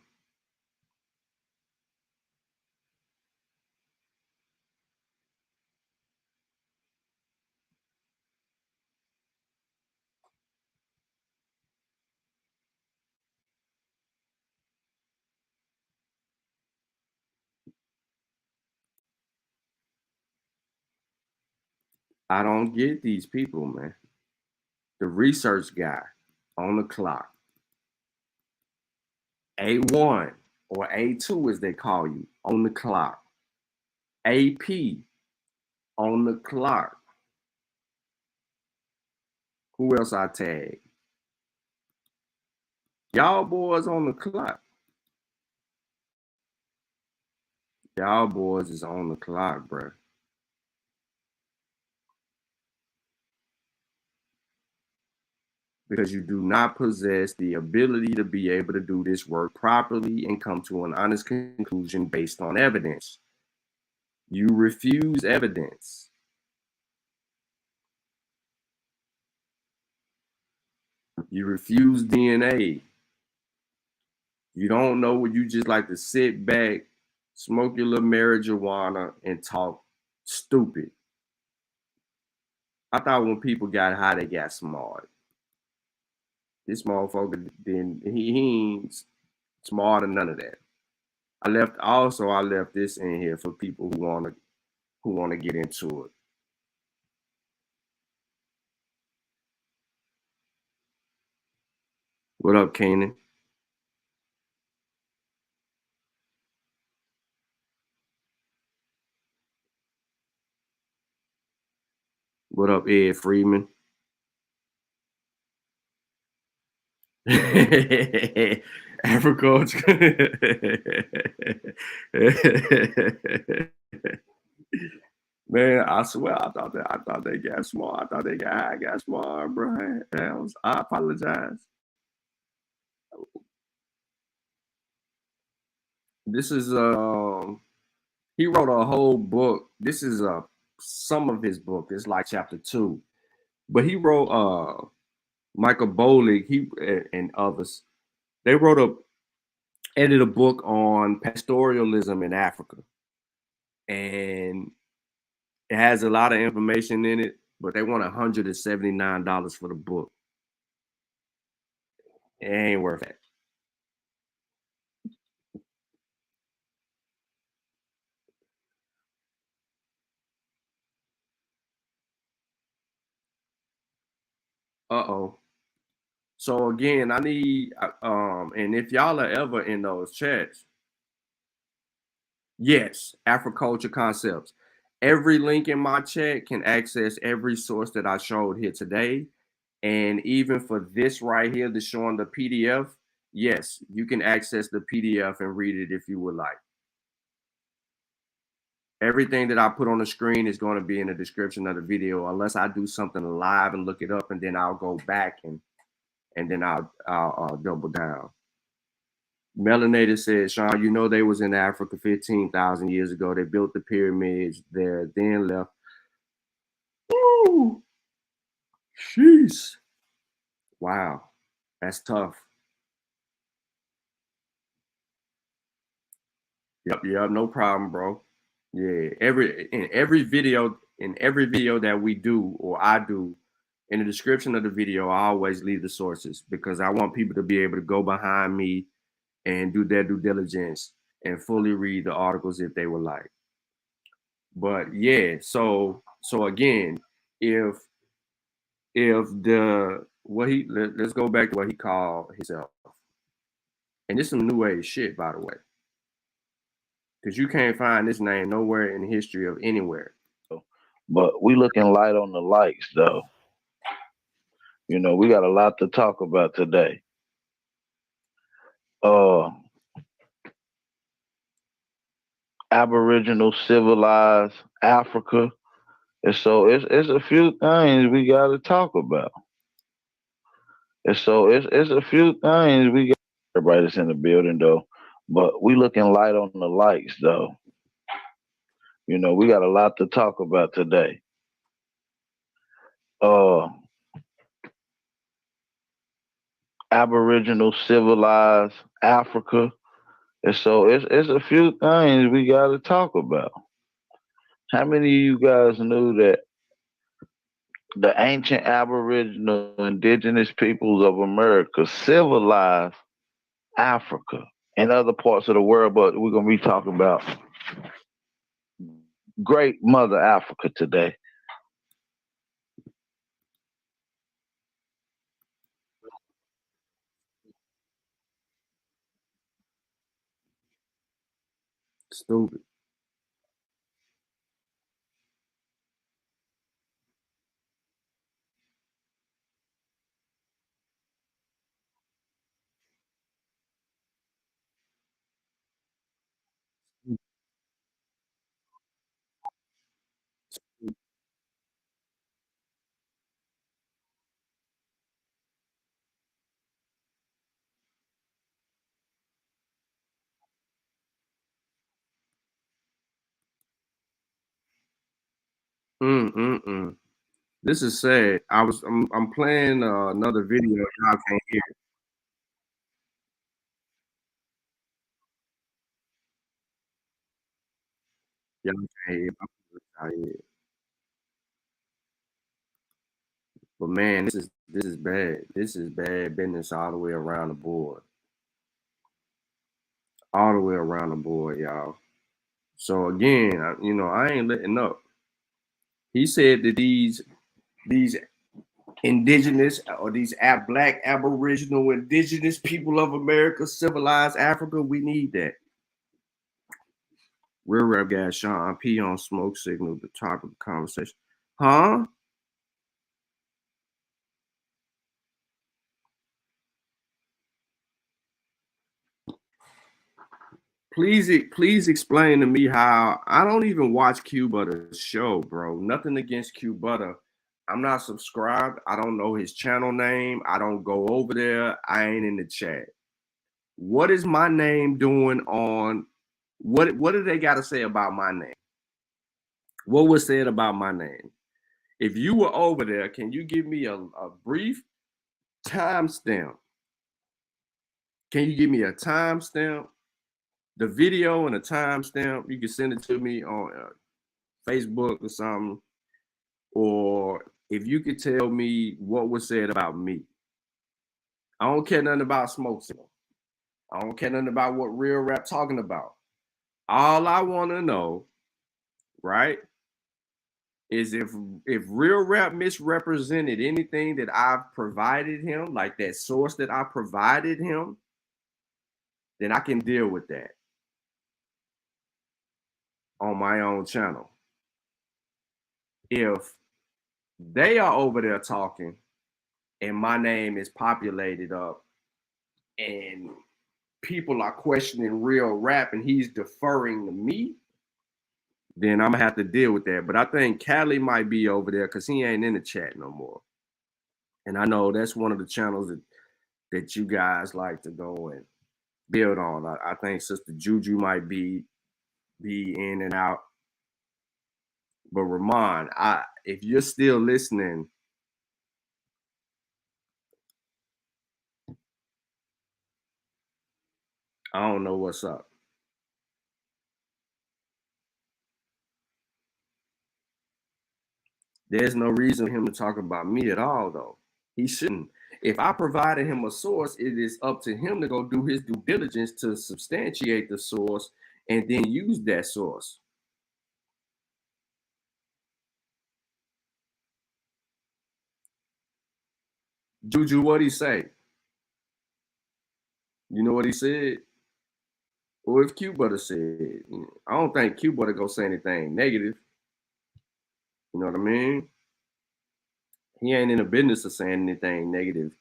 I don't get these people, man. The research guy on the clock. A1 or A2 as they call you on the clock. AP on the clock. Who else I tag? Y'all boys on the clock. Y'all boys is on the clock, bro. Because you do not possess the ability to be able to do this work properly and come to an honest conclusion based on evidence. You refuse evidence. You refuse DNA. You don't know what you just like to sit back, smoke your little marijuana, and talk stupid. I thought when people got high, they got smart. This motherfucker didn't, he ain't smart or none of that. I left this in here for people who wanna get into it. What up, Kanan? What up, Ed Freeman? Africulture. Man, I swear I thought they got smart. I thought they got high, got smart, bro. I apologize. This is he wrote a whole book. This is some of his book. It's like chapter 2. But he wrote Michael Bowlig, he and others. They edited a book on pastoralism in Africa. And it has a lot of information in it, but they want $179 for the book. It ain't worth it. Uh-oh. So again, I need and if y'all are ever in those chats, yes, Africulture concepts. Every link in my chat can access every source that I showed here today. And even for this right here, the showing the PDF, yes, you can access the PDF and read it if you would like. Everything that I put on the screen is going to be in the description of the video, unless I do something live and look it up, and then I'll go back and then I'll double down. Melanated said, Sean, you know they was in Africa 15,000 years ago. They built the pyramids there, then left. Woo! Jeez. Wow. That's tough. Yep, no problem, bro. Yeah, in every video that we do or I do, in the description of the video, I always leave the sources because I want people to be able to go behind me and do their due diligence and fully read the articles if they would like. But yeah, so again, if let's go back to what he called himself, and this is some new age shit, by the way, because you can't find this name nowhere in the history of anywhere. But we looking light on the lights, though. You know, we got a lot to talk about today. Aboriginal civilized Africa. And so it's a few things we got to talk about. And so it's a few things we got. Everybody that's in the building, though. But we looking light on the lights, though. You know, we got a lot to talk about today. Aboriginal civilized Africa. And so it's a few things we got to talk about. How many of you guys knew that the ancient Aboriginal Indigenous peoples of America civilized Africa and other parts of the world? But we're going to be talking about Great Mother Africa today. Stupid. This is sad. I'm playing another video. Y'all can't hear it. Y'all can't hear it. But man, this is bad. This is bad business all the way around the board. All the way around the board, y'all. So again, I ain't letting up. He said that these indigenous or these black aboriginal indigenous people of America, civilized Africa, we need that. Real rap guy Sean P on Smoke Signal, the topic of the conversation. Huh? Please explain to me how I don't even watch Q Butter's show, bro. Nothing against Q Butter. I'm not subscribed. I don't know his channel name. I don't go over there. I ain't in the chat. What is my name doing on what do they got to say about my name? What was said about my name? If you were over there, can you give me a brief timestamp? Can you give me a timestamp? The video and a timestamp, you can send it to me on Facebook or something. Or if you could tell me what was said about me. I don't care nothing about Smoke Signal. I don't care nothing about what Real Rap talking about. All I want to know, right, is if Real Rap misrepresented anything that I've provided him, like that source that I provided him, then I can deal with that on my own channel. If they are over there talking and my name is populated up and people are questioning Real Rap and he's deferring to me, then I'm gonna have to deal with that. But I think Cali might be over there because he ain't in the chat no more. And I know that's one of the channels that you guys like to go and build on. I think Sister Juju might be in and out. But Ramon, if you're still listening, I don't know what's up. There's no reason for him to talk about me at all, though. He shouldn't. If I provided him a source, it is up to him to go do his due diligence to substantiate the source and then use that source. Juju, what'd he say? You know what he said? Or if Q Butter said, I don't think Q Butter gonna say anything negative. You know what I mean? He ain't in the business of saying anything negative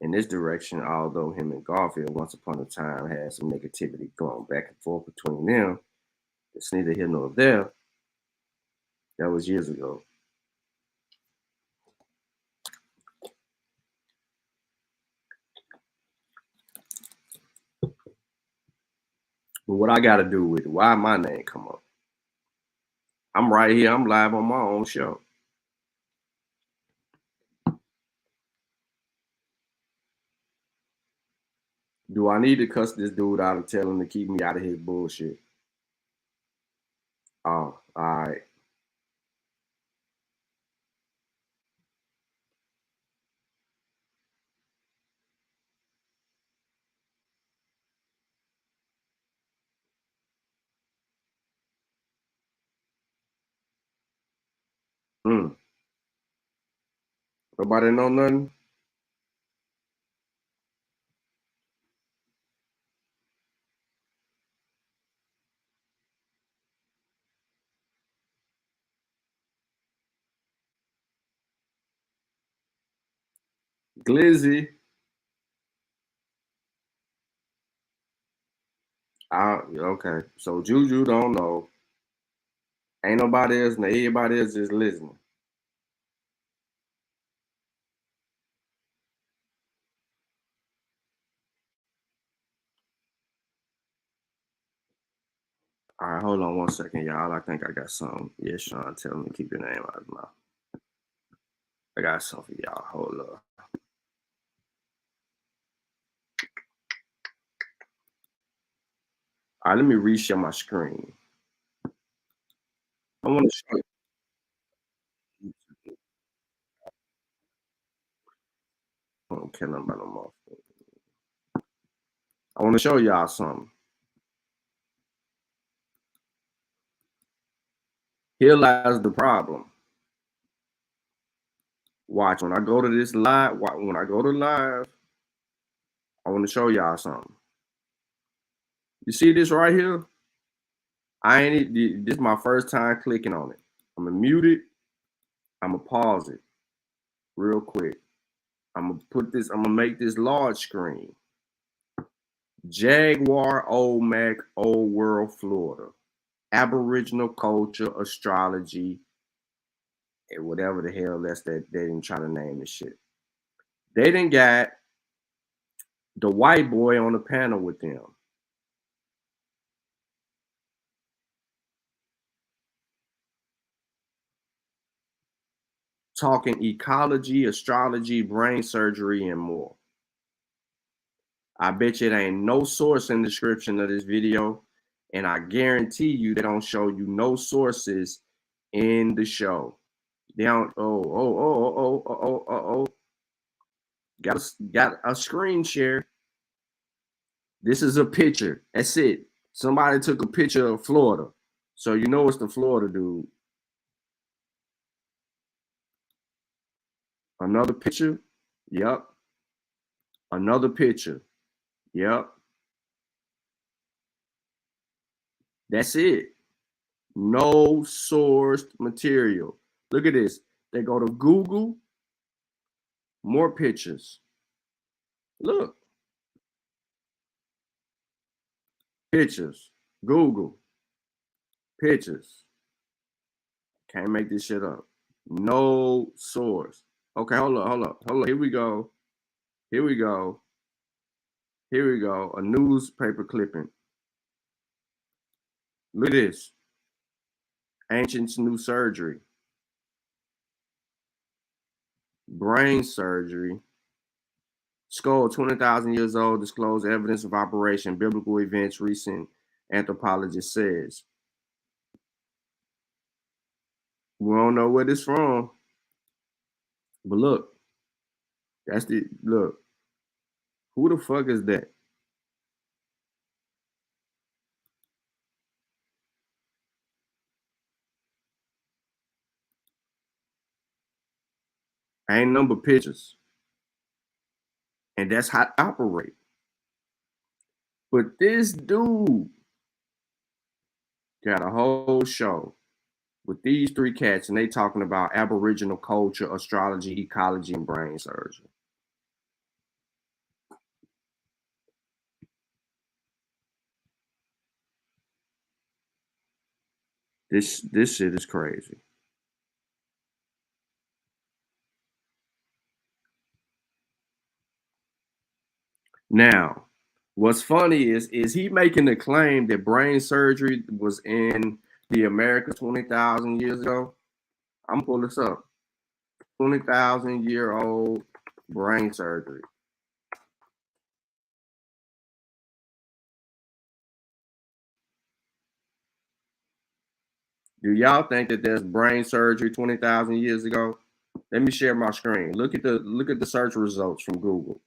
in this direction, although him and Garfield once upon a time had some negativity going back and forth between them. It's neither here nor there. That was years ago. But what I gotta do with it, why my name come up? I'm right here, I'm live on my own show. Do I need to cuss this dude out and tell him to keep me out of his bullshit? Oh, all right. Nobody know nothing? Glizzy. Okay. So Juju don't know. Ain't nobody else, and everybody else just listening. All right, hold on 1 second, y'all. I think I got something. Yeah, Sean, tell me to keep your name out of his mouth. I got something for y'all. Hold up. All right, let me reshare my screen. I want to show you. I don't care nothing about no more. I want to show y'all something. Here lies the problem. Watch, when I go to this live, when I go to live, I want to show y'all something. You see this right here? This is my first time clicking on it. I'm gonna mute it. I'm gonna pause it real quick. I'm gonna make this large screen. Jaguar Old Mac, Old World, Florida. Aboriginal culture, astrology, and whatever the hell that's that they didn't try to name this shit. They didn't got the white boy on the panel with them. Talking ecology, astrology, brain surgery, and more. I bet you there ain't no source in the description of this video, and I guarantee you they don't show you no sources in the show. They don't. Got a screen share. This is a picture. That's it. Somebody took a picture of Florida, so you know it's the Florida dude. Another picture. Yep. Another picture. Yep. That's it. No sourced material. Look at this. They go to Google. More pictures. Look. Pictures. Google. Pictures. Can't make this shit up. No source. Okay, hold up. Here we go. A newspaper clipping. Look at this. Ancients' new surgery. Brain surgery. Skull 20,000 years old, disclosed evidence of operation, biblical events, recent anthropologist says. We don't know where this from. But look, look. Who the fuck is that? Ain't number pictures. And that's how it operate. But this dude got a whole show with these three cats, and they talking about Aboriginal culture, astrology, ecology, and brain surgery. This shit is crazy. Now, what's funny is he making the claim that brain surgery was in the America 20,000 years ago? I'm gonna pull this up. 20,000-year-old brain surgery. Do y'all think that there's brain surgery 20,000 years ago? Let me share my screen. Look at the search results from Google.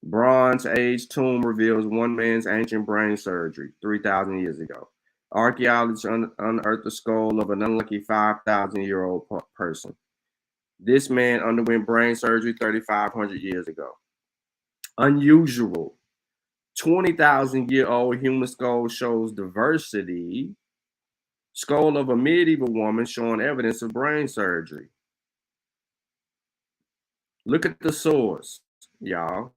Bronze Age tomb reveals one man's ancient brain surgery 3,000 years ago. Archaeologists unearthed the skull of an unlucky 5,000-year-old person. This man underwent brain surgery 3,500 years ago. Unusual. 20,000-year-old human skull shows diversity. Skull of a medieval woman showing evidence of brain surgery. Look at the source, y'all.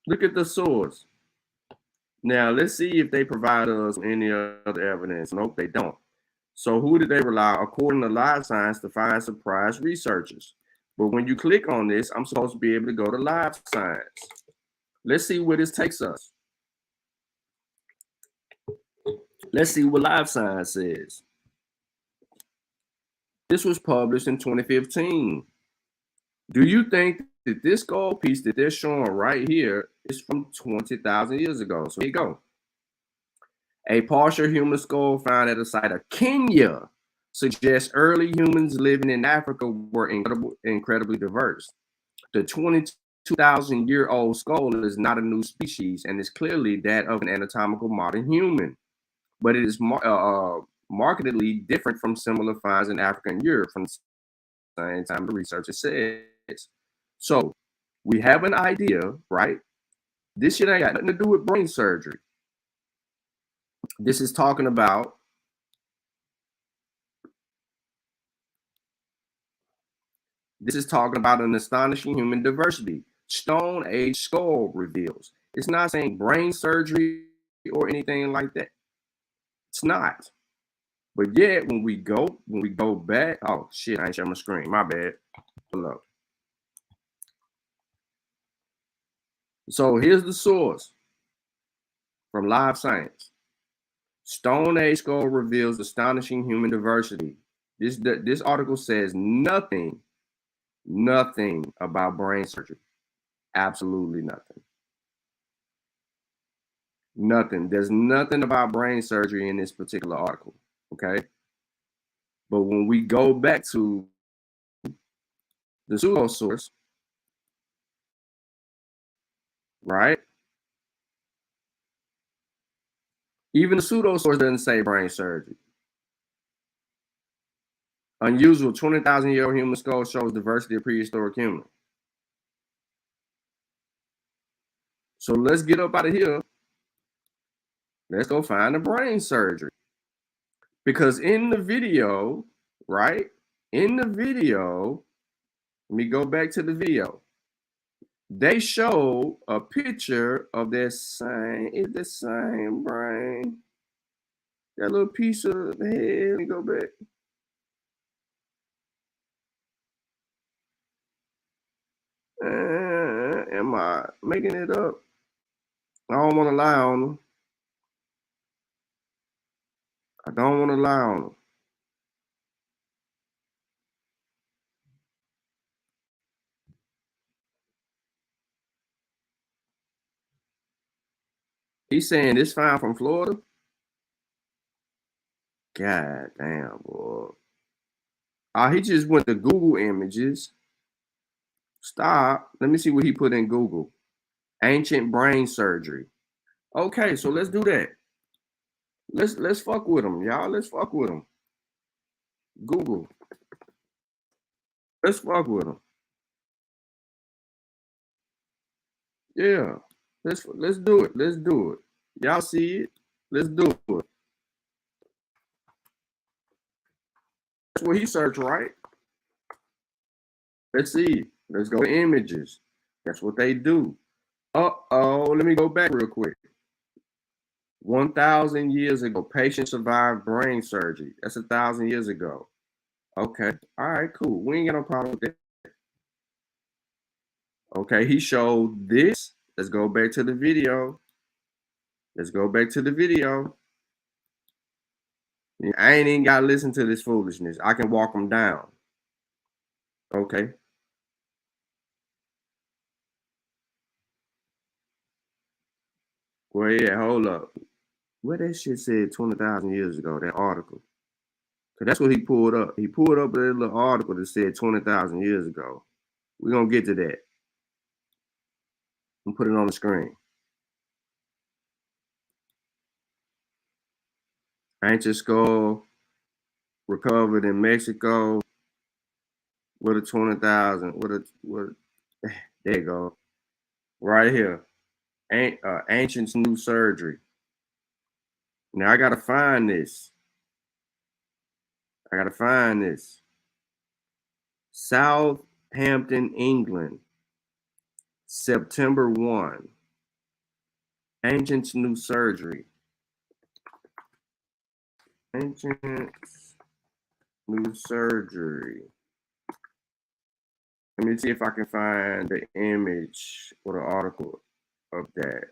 Look at the source. Now, let's see if they provide us any other evidence. Nope, they don't. So who did they rely on? According to Live Science, to find surprise researchers. But when you click on this, I'm supposed to be able to go to Live Science. Let's see where this takes us. Let's see what Live Science says. This was published in 2015. Do you think that this gold piece that they're showing right here is from 20,000 years ago? So here you go. A partial human skull found at a site of Kenya suggests early humans living in Africa were incredibly diverse. The 22,000-year-old skull is not a new species and is clearly that of an anatomical modern human, but it is markedly different from similar finds in Africa and Europe from the same time the researcher says. So we have an idea, right? This shit ain't got nothing to do with brain surgery. This is talking about an astonishing human diversity. Stone Age skull reveals. It's not saying brain surgery or anything like that. It's not. But yet, when we go back, oh shit, I ain't showing my screen. My bad. Hold up. So here's the source from Live Science. Stone Age skull reveals astonishing human diversity. This article says nothing about brain surgery. Absolutely nothing. Nothing. There's nothing about brain surgery in this particular article. Okay. But when we go back to the pseudo source, right? Even the pseudo source doesn't say brain surgery. Unusual 20,000-year-old human skull shows diversity of prehistoric human. So let's get up out of here. Let's go find the brain surgery. Because in the video, right? In the video, let me go back to the video. They show a picture of the same brain. That little piece of the head. Let me go back. Am I making it up? I don't want to lie on them. I don't want to lie on them. He's saying this found from Florida? God damn, boy. He just went to Google Images. Stop. Let me see what he put in Google. Ancient brain surgery. Okay, so let's do that. Let's fuck with him, y'all. Let's fuck with him. Google. Let's fuck with him. Yeah. Let's do it. Let's do it. Y'all see it? Let's do it. That's what he searched, right? Let's see. Let's go to images. That's what they do. Uh-oh. Let me go back real quick. 1,000 years ago, patient survived brain surgery. That's 1,000 years ago. Okay. All right, cool. We ain't got no problem with that. Okay, he showed this. Let's go back to the video. Let's go back to the video. I ain't even got to listen to this foolishness. I can walk them down. Okay. Well, yeah, hold up. What that shit said 20,000 years ago, that article. Because that's what he pulled up. He pulled up a little article that said 20,000 years ago. We're going to get to that. And put it on the screen. Ancient skull recovered in Mexico with a 20,000. There you go. Right here. Ancient new surgery. Now I got to find this. Southampton, England. September 1. Ancient new surgery. Ancient new surgery. Let me see if I can find the image or the article of that.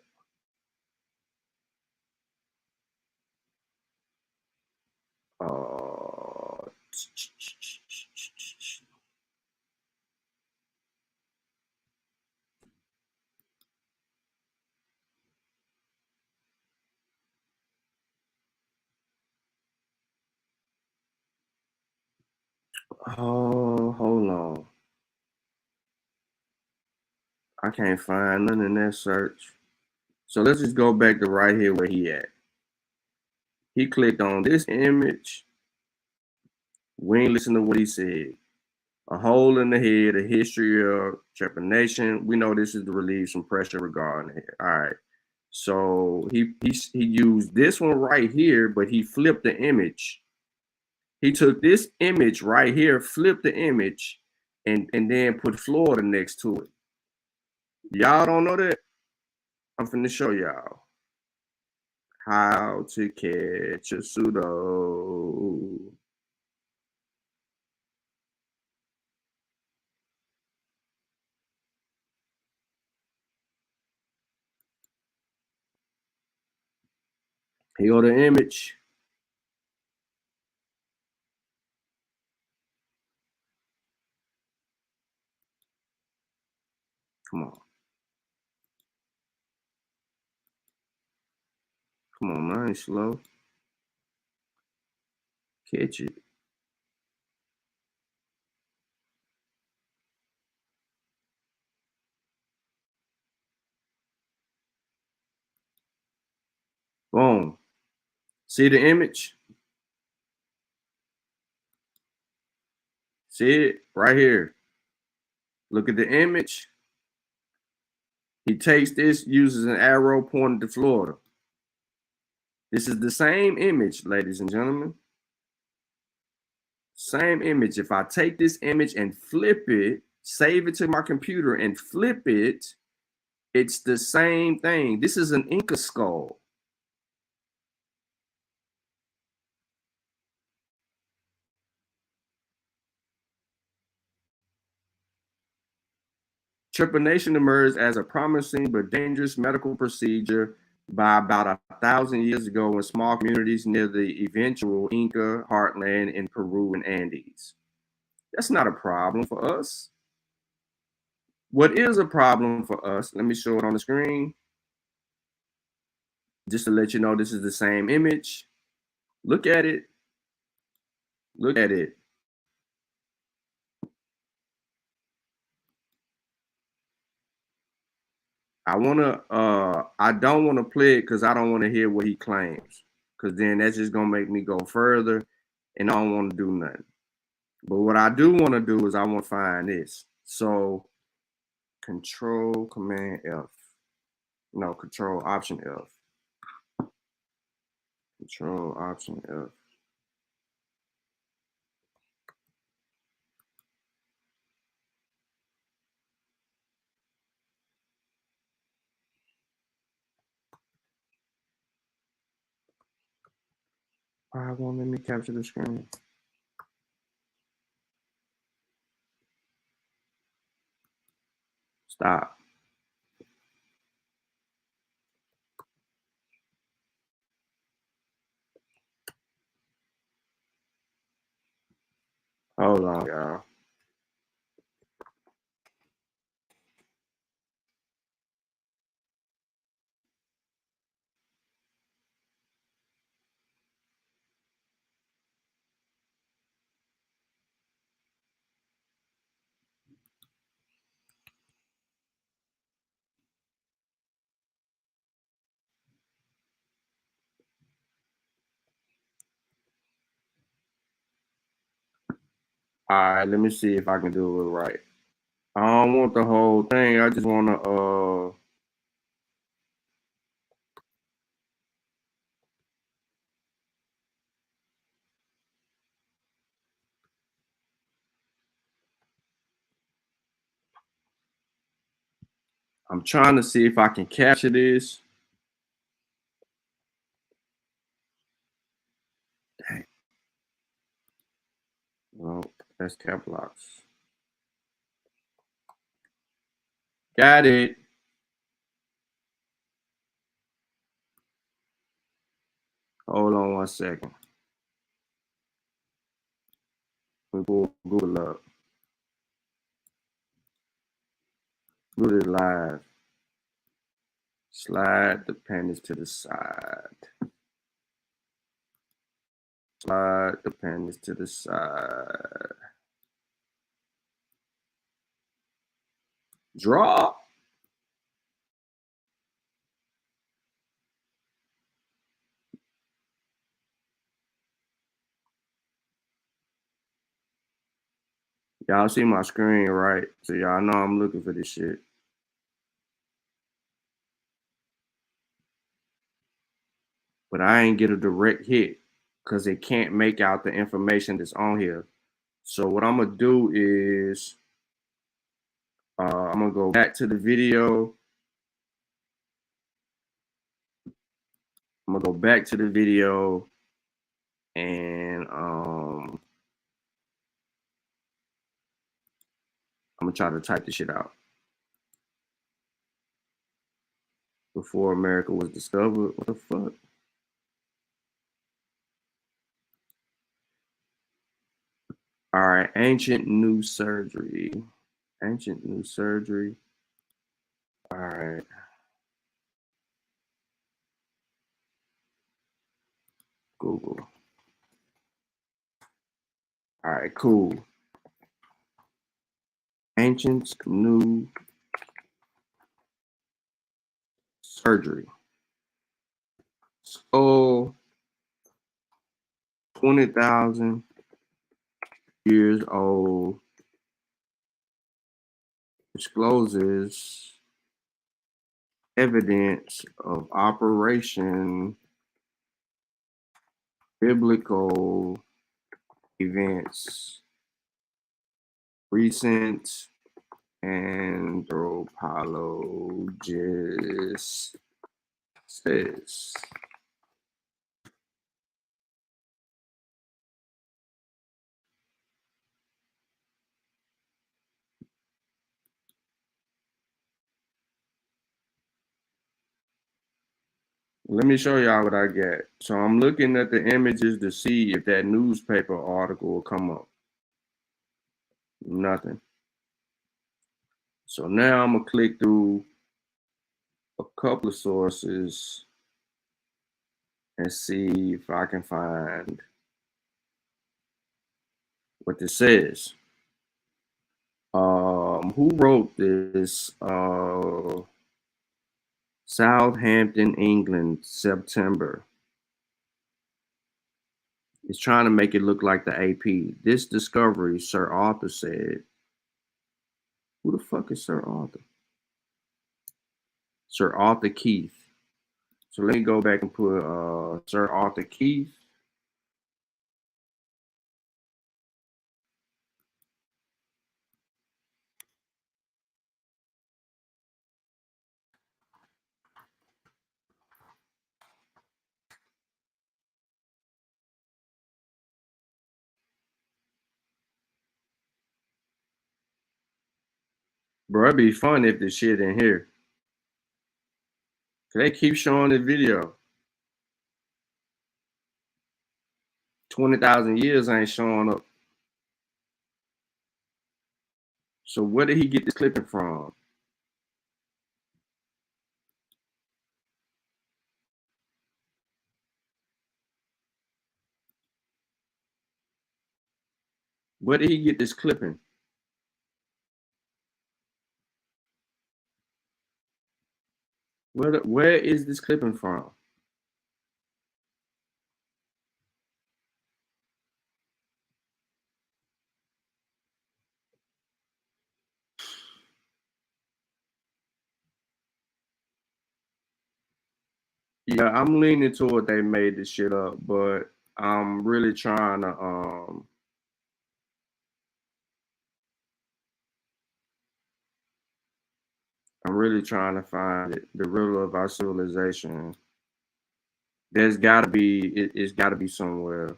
Oh, hold on. I can't find none in that search. So let's just go back to right here where he at. He clicked on this image. We ain't listen to what he said. A hole in the head, a history of trepanation. We know this is to relieve some pressure regarding it. All right. So he used this one right here, but he flipped the image. He took this image right here, flipped the image, and then put Florida next to it. Y'all don't know that? I'm finna show y'all how to catch a pseudo. Here go the image. Come on. Come on, man, slow. Catch it. Boom. See the image? See it right here. Look at the image. He takes this, uses an arrow pointed to Florida. This is the same image, ladies and gentlemen. Same image. If I take this image and flip it, save it to my computer and flip it, it's the same thing. This is an Inca skull. Trepanation emerged as a promising but dangerous medical procedure by about 1,000 years ago in small communities near the eventual Inca heartland in Peru and Andes. That's not a problem for us. What is a problem for us, let me show it on the screen, just to let you know this is the same image. Look at it. Look at it. I don't want to play it because I don't want to hear what he claims, because then that's just gonna make me go further, and I don't want to do nothing. But what I do want to do is I want to find this. So Control Command F. No, Control Option F. Control Option F. Why won't let me capture the screen? Stop. Hold on, y'all. All right, let me see if I can do it right. I don't want the whole thing. I just want to I'm trying to see if I can capture this. Dang. Well, that's cap locks. Got it. Hold on 1 second. We pull Google up. Google it live. Slide the panels to the side. Slide the panels to the side. Draw. Y'all see my screen, right? So y'all know I'm looking for this shit. But I ain't get a direct hit because it can't make out the information that's on here. So what I'm gonna do is I'm gonna go back to the video. I'm gonna go back to the video and I'm gonna try to type this shit out. Before America was discovered, what the fuck? All right, ancient new surgery. Ancient new surgery. All right. Google. All right, cool. Ancient new surgery. So 20,000 years old, discloses evidence of operation biblical events, recent anthropologist says. Let me show y'all what I got. So I'm looking at the images to see if that newspaper article will come up. Nothing. So now I'm gonna click through a couple of sources and see if I can find what this says. Who wrote this? Southampton, England, September. It's trying to make it look like the AP. This discovery, Sir Arthur said. Who the fuck is Sir Arthur? Sir Arthur Keith. So let me go back and put Sir Arthur Keith. Bro, it'd be fun if this shit in here. They keep showing the video. 20,000 years ain't showing up. So where did he get this clipping from? Where did he get this clipping? Where is this clipping from? Yeah, I'm leaning toward they made this shit up, but I'm really trying to find it, the riddle of our civilization. There's gotta be it's gotta be somewhere.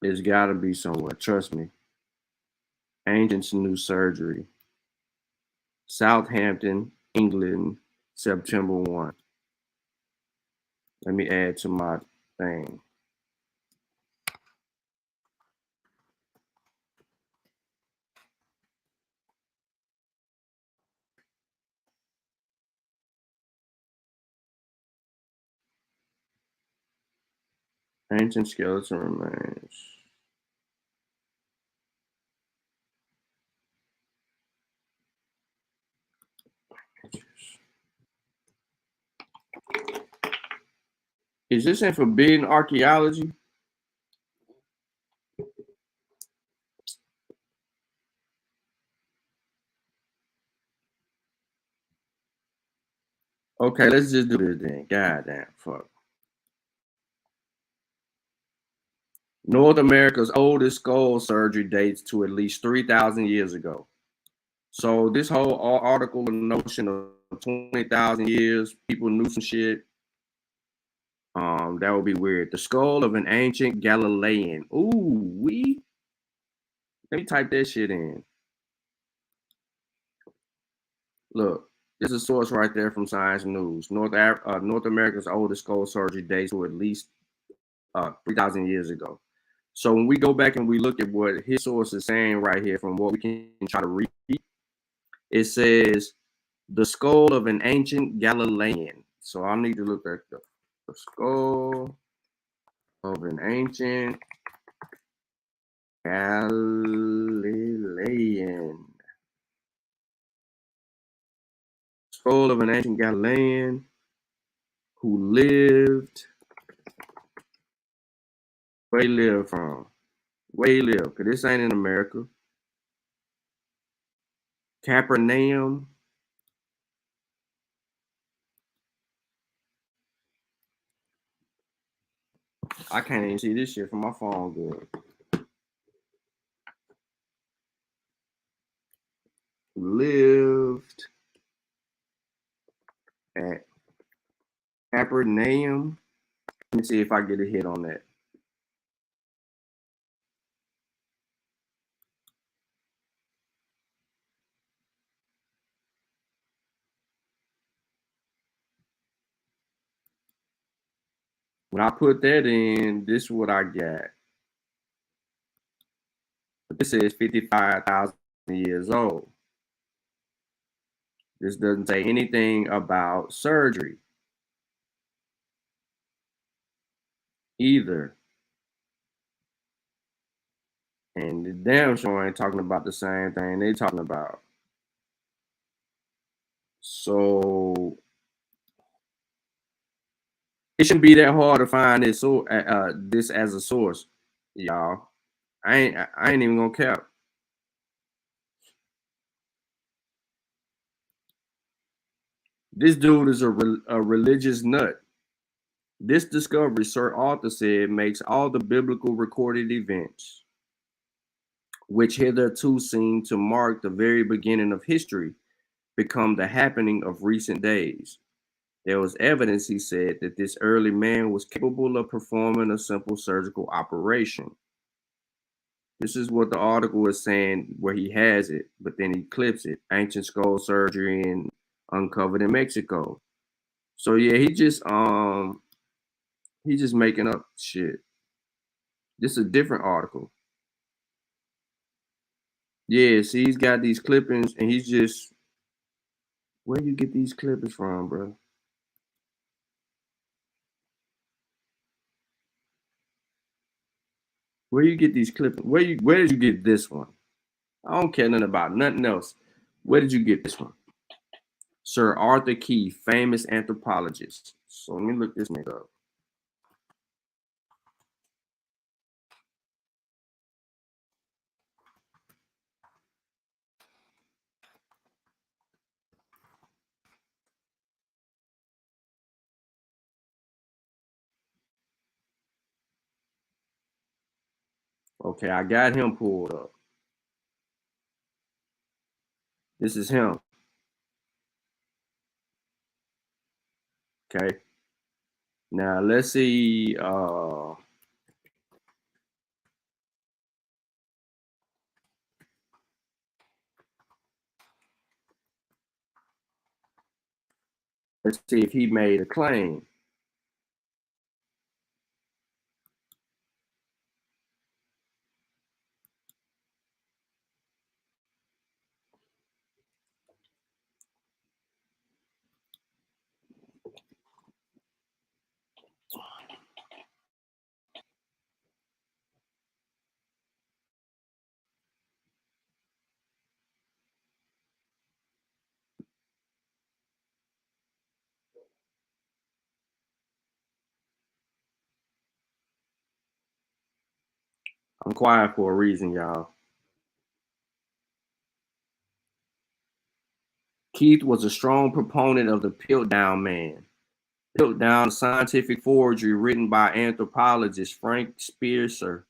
It's gotta be somewhere, trust me. Ancients New Surgery. Southampton, England, September 1. Let me add to my thing. Ancient skeleton remains. Is this in forbidden archaeology? Okay, let's just do this then. Goddamn, fuck. North America's oldest skull surgery dates to at least 3,000 years ago. So this whole article, the notion of 20,000 years, people knew some shit. That would be weird. The skull of an ancient Galilean. Ooh, let me type that shit in. Look, this is a source right there from Science News. North America's oldest skull surgery dates to at least 3,000 years ago. So when we go back and we look at what his source is saying right here, from what we can try to read, it says the skull of an ancient Galilean. So I need to look at the skull of an ancient Galilean. Skull of an ancient Galilean who lived. Where he lived from? Where he lived? Because this ain't in America. Capernaum. I can't even see this shit from my phone good. Lived at Capernaum. Let me see if I get a hit on that. When I put that in, this is what I got. This says 55,000 years old. This doesn't say anything about surgery either. And the damn sure ain't talking about the same thing they talking about. So it shouldn't be that hard to find this this as a source, y'all. I ain't even gonna cap. This dude is a religious nut. This discovery, Sir Arthur said, makes all the biblical recorded events, which hitherto seemed to mark the very beginning of history, become the happening of recent days. There was evidence, he said, that this early man was capable of performing a simple surgical operation. This is what the article is saying, where he has it, but then he clips it. Ancient skull surgery and uncovered in Mexico. So yeah, he just making up shit. This is a different article. Yeah, see, he's got these clippings, and he's just, where you get these clippings from, bro? Where you get these clippings? Where did you get this one? I don't care nothing about nothing else. Where did you get this one? Sir Arthur Keith, famous anthropologist. So let me look this nigga up. Okay, I got him pulled up. This is him. Okay. Now let's see. Let's see if he made a claim. I'm quiet for a reason, y'all. Keith was a strong proponent of the Piltdown Man. Piltdown, scientific forgery written by anthropologist Frank Spearser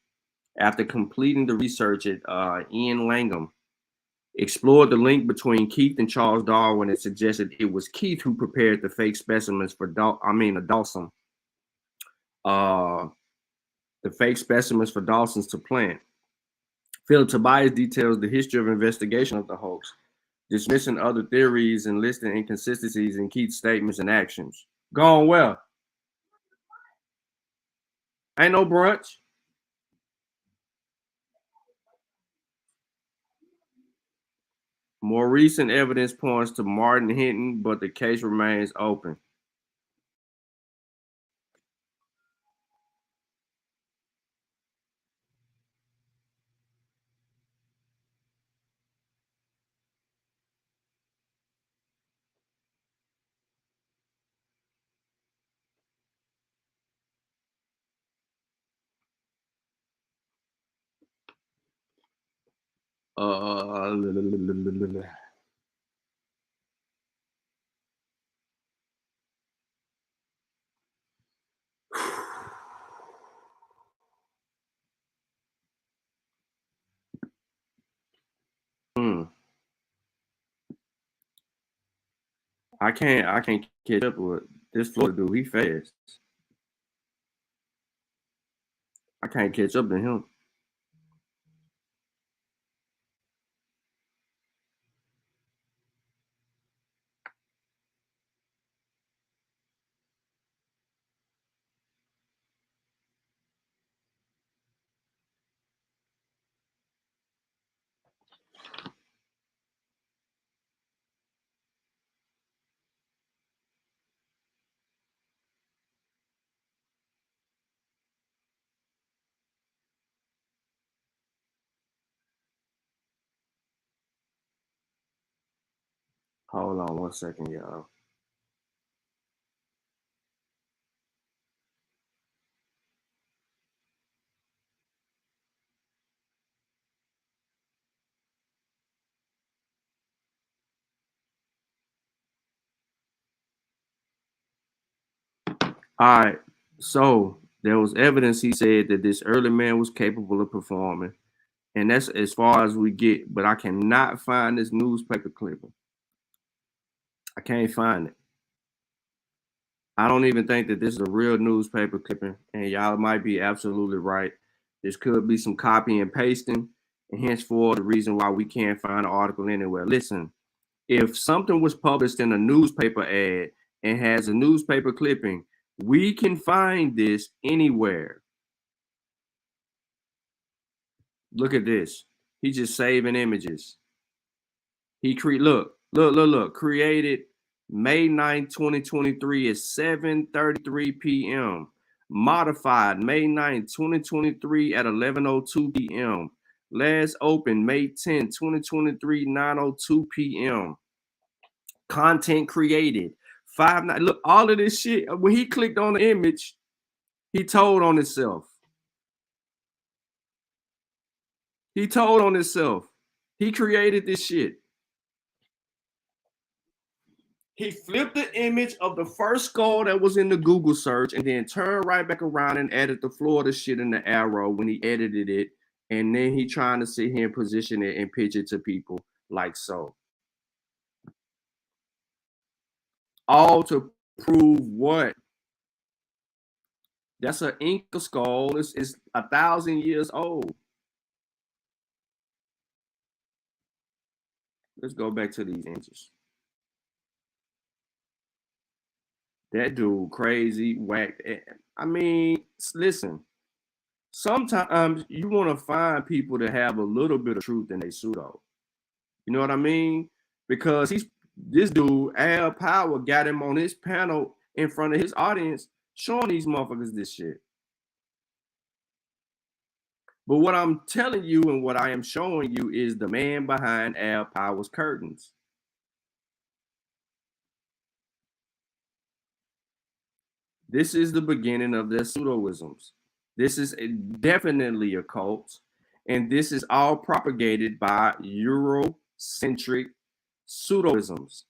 after completing the research at Ian Langham. Explored the link between Keith and Charles Darwin and suggested it was Keith who prepared the fake specimens for Dawson. The fake specimens for Dawson's to plant. Philip Tobias details the history of investigation of the hoax, dismissing other theories and listing inconsistencies in Keith's statements and actions. Gone well. Ain't no brunch. More recent evidence points to Martin Hinton, but the case remains open. I can't catch up with this Florida dude. He fast. I can't catch up to him. Hold on 1 second, y'all. All right. So there was evidence, he said, that this early man was capable of performing. And that's as far as we get. But I cannot find this newspaper clipping. I can't find it. I don't even think that this is a real newspaper clipping. And y'all might be absolutely right. This could be some copy and pasting. And henceforth, the reason why we can't find an article anywhere. Listen, if something was published in a newspaper ad and has a newspaper clipping, we can find this anywhere. Look at this. He's just saving images. He look. Created May 9th, 2023 at 7:33 p.m. Modified May 9th, 2023 at 11:02 p.m. Last open May 10th, 2023, 9:02 p.m. Content created 5. Look, all of this shit. When he clicked on the image, he told on himself. He told on himself. He created this shit. He flipped the image of the first skull that was in the Google search and then turned right back around and added the Florida shit in the arrow when he edited it. And then he trying to sit here and position it and pitch it to people like so. All to prove what? That's an Inca skull. It's 1,000 years old. Let's go back to these images. That dude crazy, whacked. I mean, listen. Sometimes you want to find people that have a little bit of truth in their pseudo. You know what I mean? Because this dude, Al Power, got him on his panel in front of his audience showing these motherfuckers this shit. But what I'm telling you and what I am showing you is the man behind Al Power's curtains. This is the beginning of their pseudoisms. This is definitely a cult, and this is all propagated by Eurocentric pseudoisms.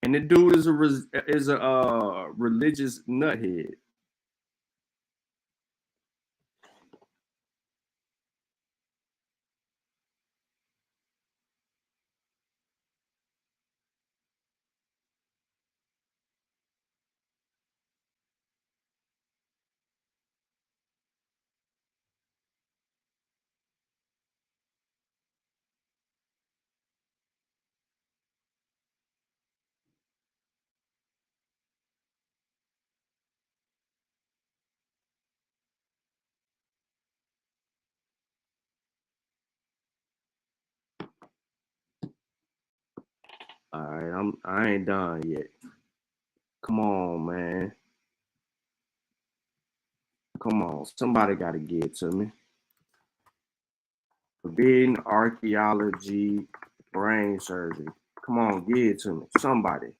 And the dude is a religious nuthead. All right, I ain't done yet. Come on, man. Come on, somebody got to give it to me. Forbidden archaeology, brain surgery. Come on, give it to me. Somebody.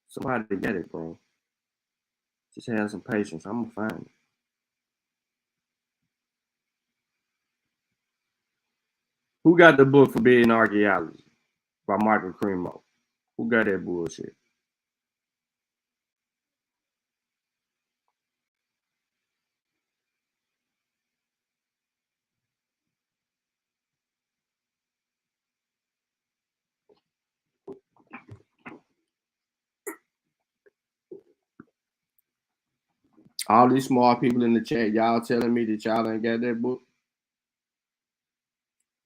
Somebody get it, bro. Just have some patience. I'm gonna find it. Who got the book Forbidden Archaeology by Michael Cremo? Who got that bullshit? All these smart people in the chat, y'all telling me that y'all ain't got that book?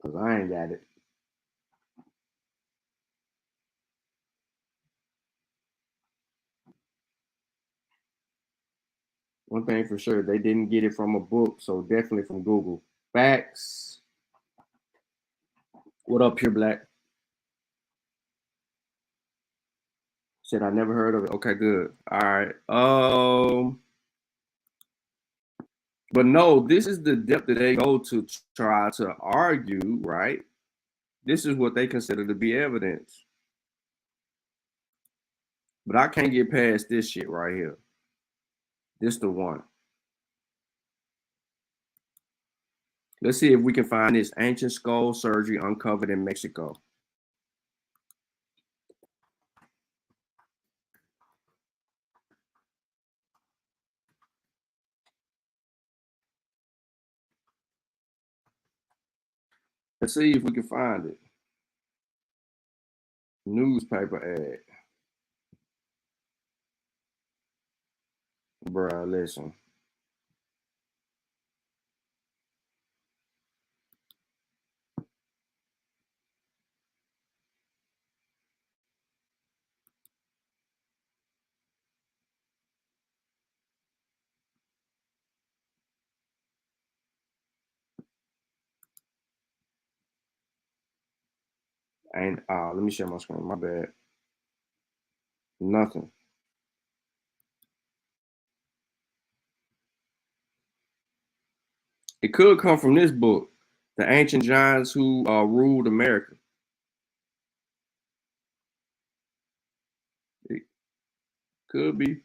Because I ain't got it. One thing for sure, they didn't get it from a book, so definitely from Google. Facts. What up, Pure Black? Said I never heard of it. Okay, good. All right. But no, this is the depth that they go to try to argue, right? This is what they consider to be evidence. But I can't get past this shit right here. This the one. Let's see if we can find this ancient skull surgery uncovered in Mexico. Let's see if we can find it. Newspaper ad. Bruh, listen. And let me share my screen. My bad. Nothing. It could come from this book, The Ancient Giants Who Ruled America. It could be.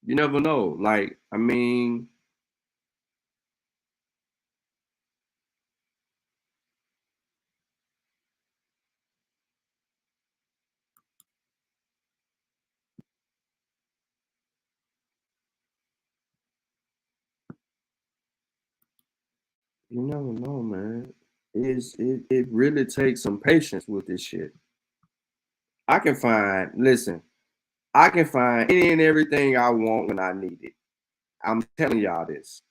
You never know. Like, I mean, you never know, man. It really takes some patience with this shit. I can find any and everything I want when I need it. I'm telling y'all this.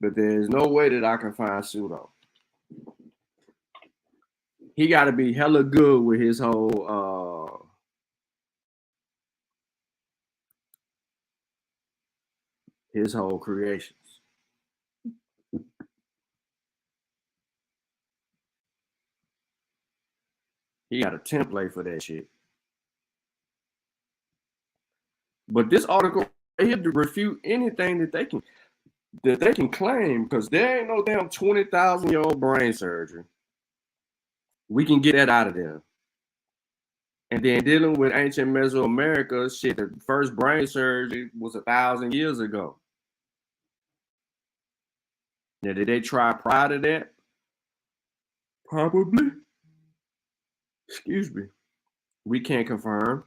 But there's no way that I can find pseudo. He got to be hella good with his whole creations. He got a template for that shit. But this article here to refute anything that they can claim, because there ain't no damn 20,000-year-old brain surgery. We can get that out of there. And then dealing with ancient Mesoamerica, shit, the first brain surgery was 1,000 years ago. Now, did they try prior to that? Probably. Excuse me. We can't confirm.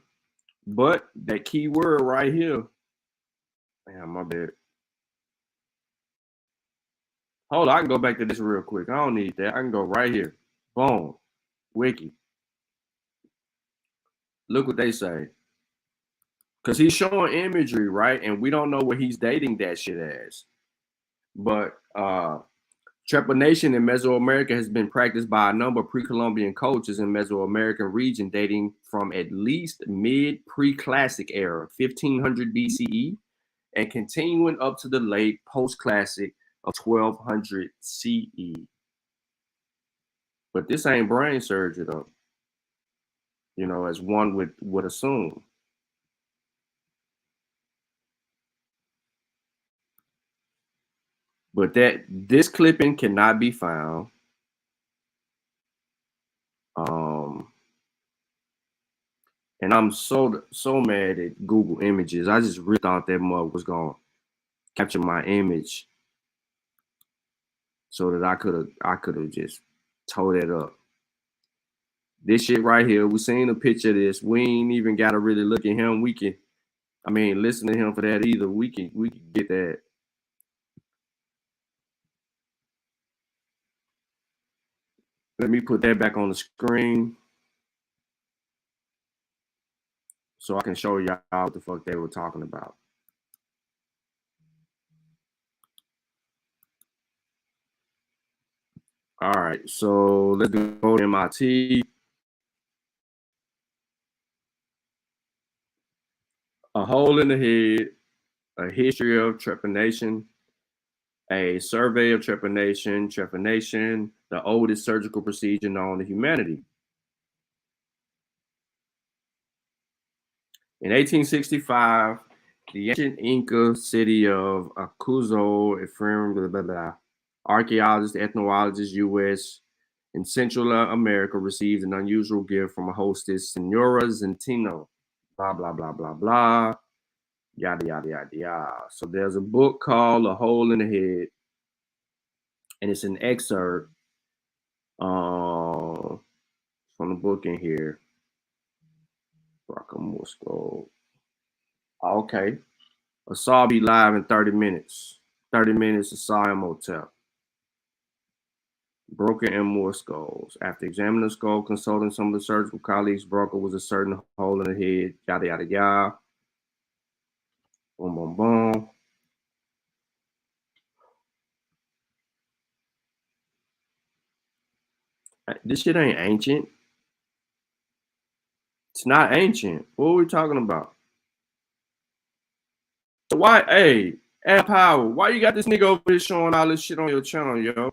But that key word right here. Man, my bad. Hold on, I can go back to this real quick. I don't need that. I can go right here. Boom. Wiki. Look what they say. Because he's showing imagery, right? And we don't know what he's dating that shit as. But trepanation in Mesoamerica has been practiced by a number of pre-Columbian cultures in Mesoamerican region dating from at least mid-pre-classic era, 1500 BCE, and continuing up to the late post-classic of 1200 CE. But this ain't brain surgery, though. You know, as one would assume. But this clipping cannot be found. And I'm so mad at Google Images. I just really thought that mug was gonna capture my image so that I could have just tore that up. This shit right here, we seen a picture of this. We ain't even gotta really look at him. Listen to him for that either. We can get that. Let me put that back on the screen so I can show y'all what the fuck they were talking about. All right, so let's go to MIT. A Hole in the Head, A History of Trepanation, A Survey of Trepanation, the oldest surgical procedure known to humanity. In 1865, the ancient Inca city of Acuzo, archaeologists, ethnologists, U.S. and Central America received an unusual gift from a hostess, Senora Zentino. Blah, blah, blah, blah, blah. Yada, yada, yada, yada. So there's a book called A Hole in the Head, and it's an excerpt from the book in here. Okay. Assault be live in 30 minutes. 30 minutes, Assault Motel. Broken and more skulls. After examining the skull, consulting some of the surgical colleagues, Broker was a certain hole in the head, yada, yada, yada. Boom, boom, boom. This shit ain't ancient. It's not ancient. What are we talking about? So why, hey, Air Power, why you got this nigga over here showing all this shit on your channel, yo?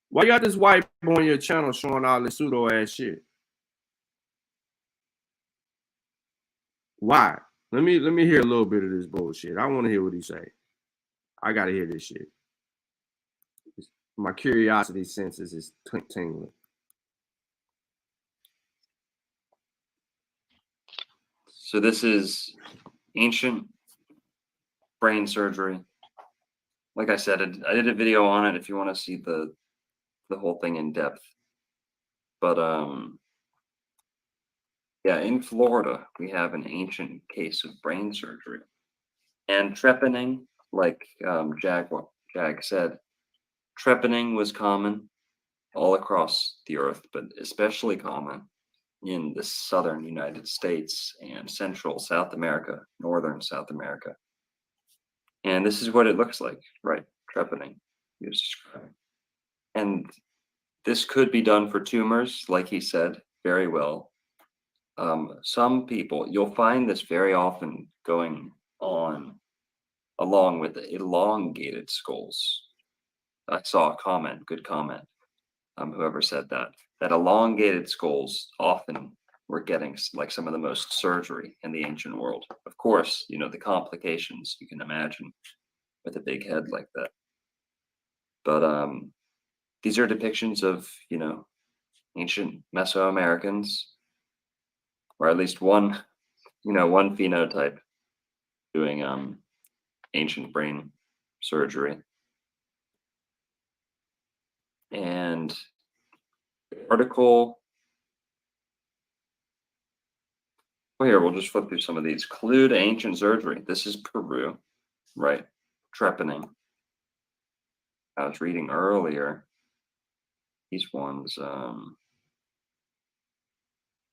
Why you got this white boy on your channel showing all this pseudo ass shit? Why? Let me hear a little bit of this bullshit. I want to hear what he say. I gotta hear this shit. My curiosity senses is tingling. So this is ancient brain surgery. Like I said, I did a video on it if you want to see the whole thing in depth. But yeah, in Florida, we have an ancient case of brain surgery. And trepanning, like Jag said, trepanning was common all across the earth, but especially common in the southern United States and central South America, northern South America. And this is what it looks like, right? Trepanning he was describing. And this could be done for tumors, like he said, very well. Some people, you'll find this very often going on along with elongated skulls. I saw a comment, good comment, whoever said that elongated skulls often were getting like some of the most surgery in the ancient world. Of course, you know, the complications you can imagine with a big head like that. But these are depictions of, you know, ancient Mesoamericans, or at least one, you know, one phenotype doing ancient brain surgery. And the article, well, here, we'll just flip through some of these. Clue to ancient surgery. This is Peru, right? Trepanning. I was reading earlier. These ones, this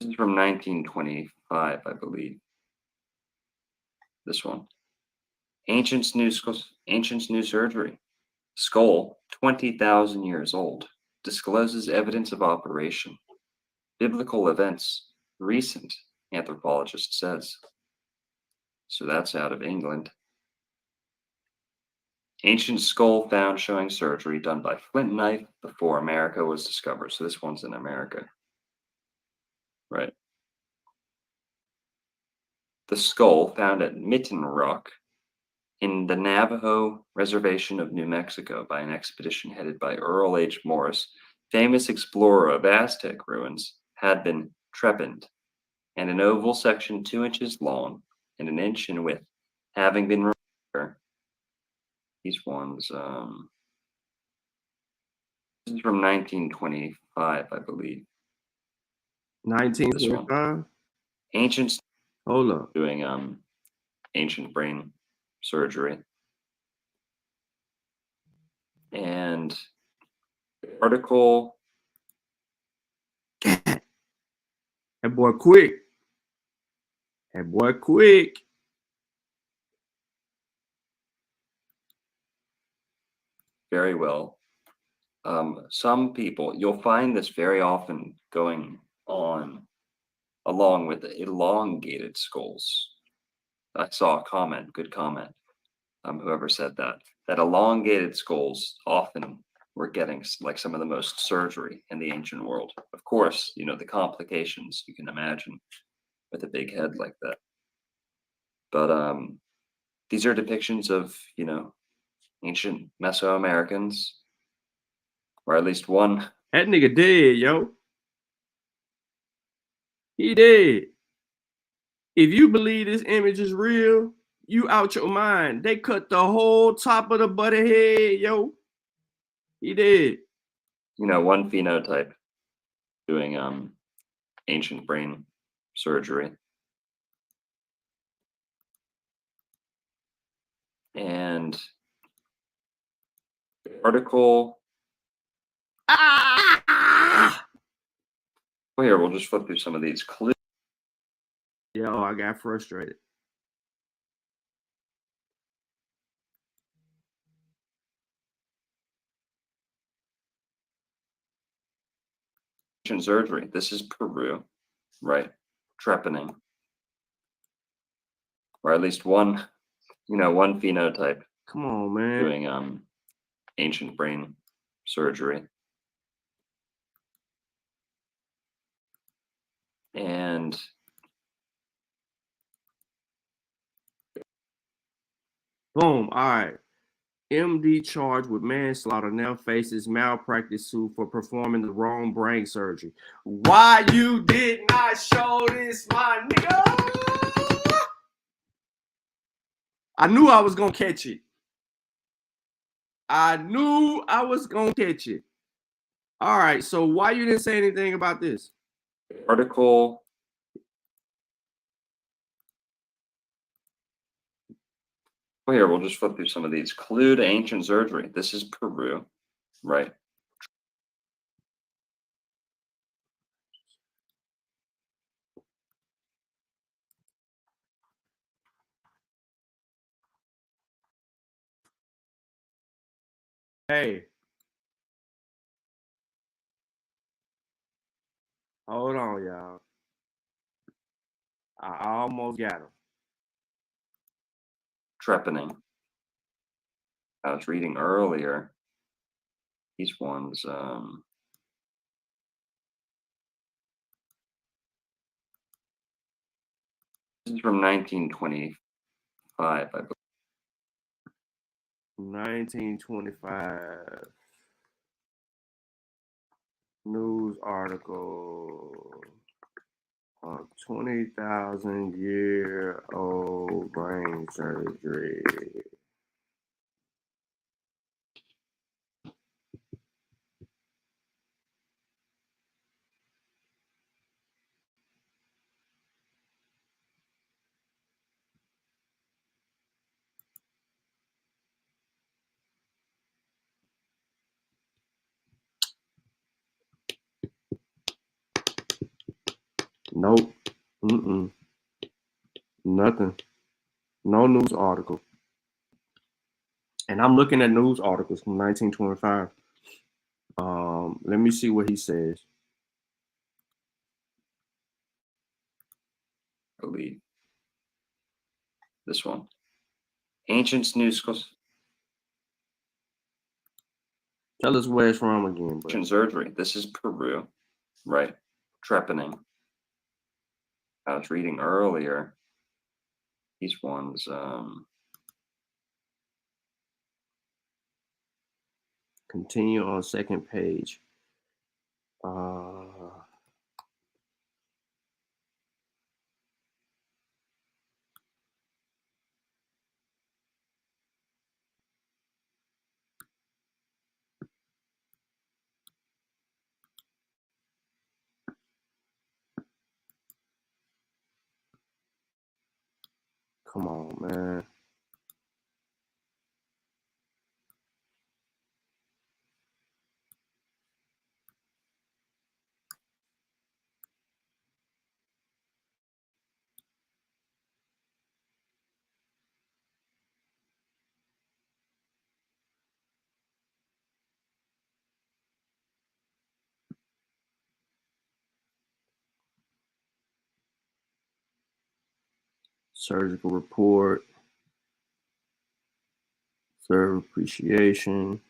is from 1925, I believe. This one. Ancients' new surgery. Skull, 20,000 years old. Discloses evidence of operation. Biblical events. Recent, anthropologist says. So that's out of England. Ancient skull found showing surgery done by flint knife before America was discovered. So this one's in America. Right. The skull found at Mitten Rock in the Navajo Reservation of New Mexico by an expedition headed by Earl H. Morris, famous explorer of Aztec ruins, had been trepanned, and an oval section 2 inches long and 1 inch in width, having been removed. These ones, this is from 1925, I believe. 1925? Ancients Hold up. doing ancient brain surgery. And the article, That boy quick. That boy quick. very well. Some people, you'll find this very often going on along with elongated skulls. I saw a comment, good comment, whoever said that elongated skulls often were getting like some of the most surgery in the ancient world. Of course, you know, the complications you can imagine with a big head like that. But these are depictions of, you know, ancient Mesoamericans, or at least one. That nigga dead, yo. He dead. If you believe this image is real, you out your mind. They cut the whole top of the butted head, yo. He dead. You know, one phenotype doing ancient brain surgery. And the article. Well, here, we'll just flip through some of these clues. Yo, I got frustrated. Surgery. This is Peru, right? Trepanning. Or at least one, you know, one phenotype. Come on, man. Doing ancient brain surgery. And boom, all right. MD charged with manslaughter now faces malpractice suit for performing the wrong brain surgery. Why you did not show this, my nigga? I knew I was gonna catch it. I knew I was gonna catch it. All right, so why you didn't say anything about this? Article. Well, here, we'll just flip through some of these. Clue to ancient surgery. This is Peru, right? Hey. Hold on, y'all. I almost got him. Trepanning. I was reading earlier. These ones, this is from 1925, I believe. 1925 news article on 20,000-year-old brain surgery. Nope. Nothing. No news article. And I'm looking at news articles from 1925. Let me see what he says. I believe this one. Ancient news schools. Tell us where it's from again. Ancient surgery. This is Peru, right? Trepanning. I was reading earlier. These ones, continue on second page. Come on, man. surgical report, serve appreciation.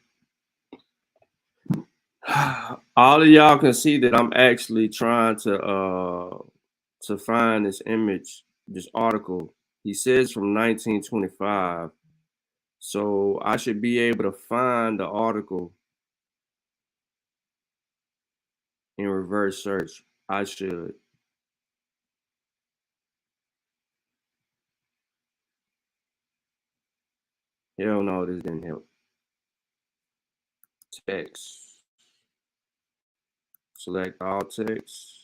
All of y'all can see that I'm actually trying to find this image, this article. He says from 1925. So I should be able to find the article in reverse search. I should. Hell no, this didn't help. Text. Select all text.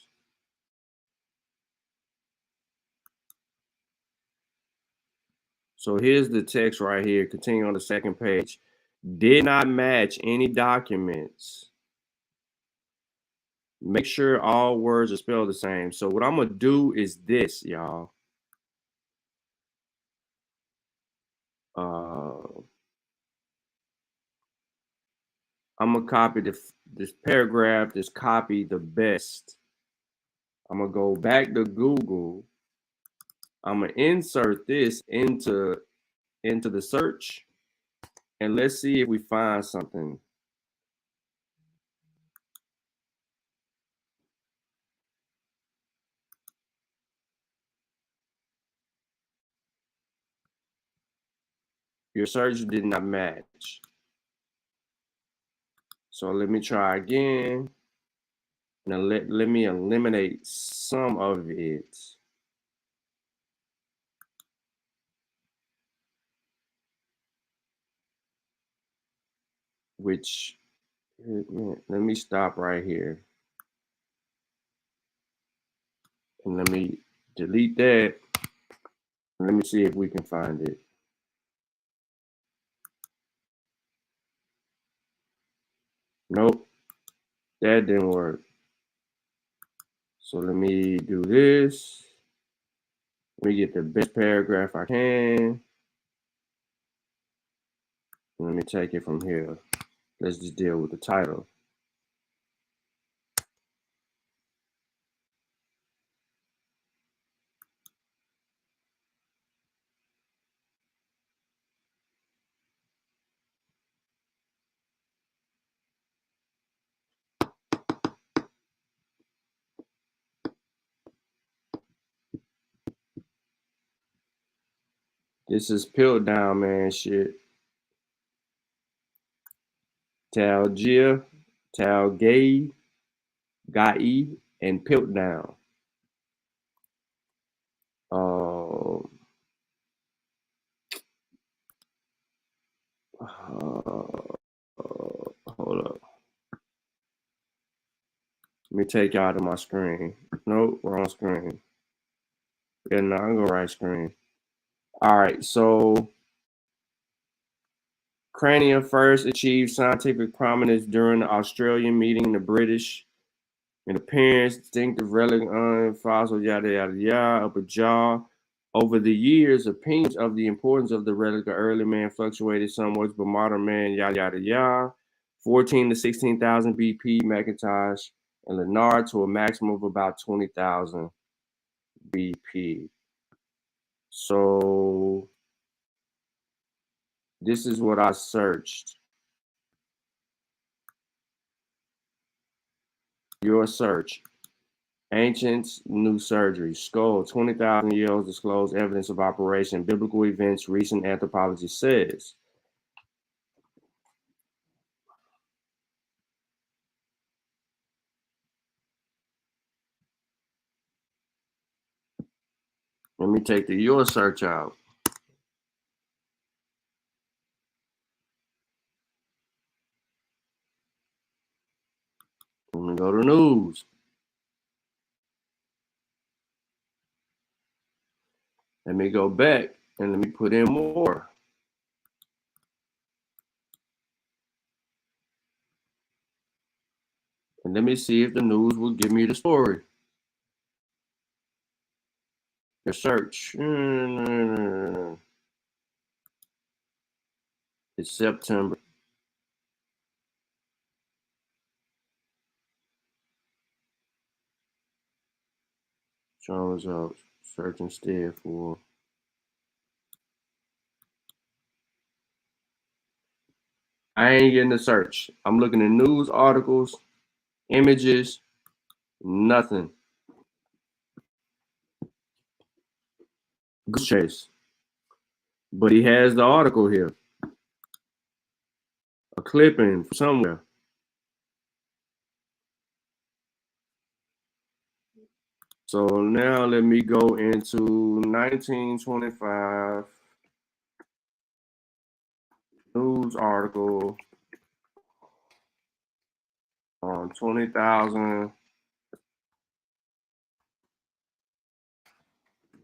So here's the text right here. Continue on the second page. Did not match any documents. Make sure all words are spelled the same. So what I'm going to do is this, y'all. I'm going to copy this paragraph, this copy the best. I'm going to go back to Google. I'm going to insert this into the search. And let's see if we find something. Your search did not match. So let me try again. Now let me eliminate some of it. Which, let me stop right here. And let me delete that. Let me see if we can find it. Nope, that didn't work. So let me do this. Let me get the best paragraph I can. Let me take it from here. Let's just deal with the title. This is Piltdown, man, shit. Talgia, Talgay, Gai, and Piltdown. Hold up. Let me take y'all to my screen. Nope, wrong screen. Yeah, no, I'm going right screen. All right, so cranium first achieved scientific prominence during the Australian meeting the British. In appearance, distinctive relic, fossil, yada, yada, yada, upper jaw. Over the years, opinions of the importance of the relic of early man fluctuated somewhat, but modern man, yada, yada, yada. 14 to 16,000 BP, Macintosh and Leonard to a maximum of about 20,000 BP. So this is what I searched. Your search. Ancients, new surgery. Skull, 20,000 years disclose evidence of operation. Biblical events, recent anthropology says. Let me take the your search out. Let me go to news. Let me go back and let me put in more. And let me see if the news will give me the story. The search. It's September. Show results. Search instead for I ain't getting the search. I'm looking at news articles, images, nothing. Goose chase. But he has the article here. A clipping from somewhere. So now let me go into 1925 news article on 20,000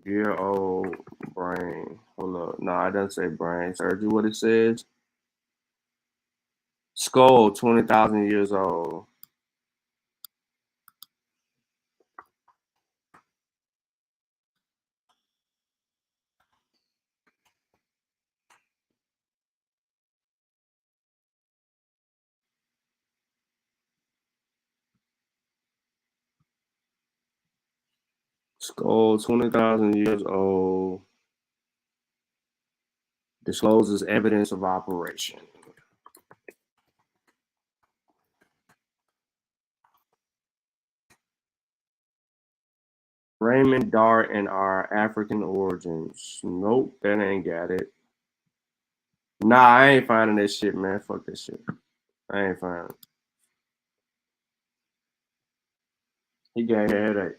year old brain. Hold up. No, it doesn't say brain surgery. What it says? Skull, 20,000 years old. Skull, 20,000 years old. Discloses evidence of operation. Raymond Dart and our African origins. Nope, that ain't got it. Nah, I ain't finding that shit, man. Fuck that shit. I ain't finding it. He gave me a headache.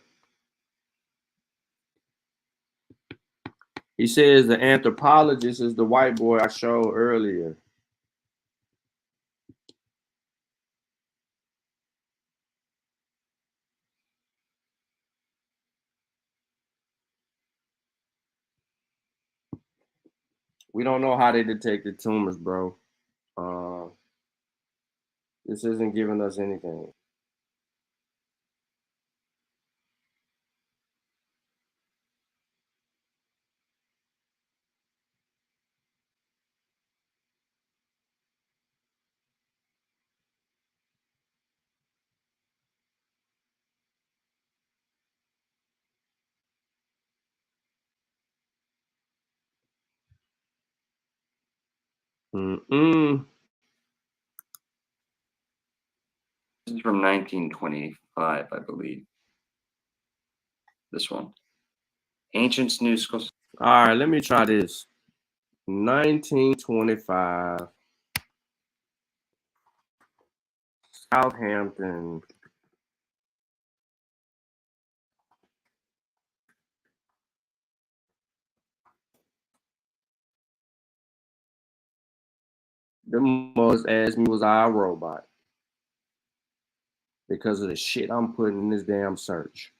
He says the anthropologist is the white boy I showed earlier. We don't know how they detected tumors, bro. This isn't giving us anything. This is from 1925, I believe. This one. Ancients New Schools. All right, let me try this. 1925. Southampton. The most asked me, was I a robot? Because of the shit I'm putting in this damn search.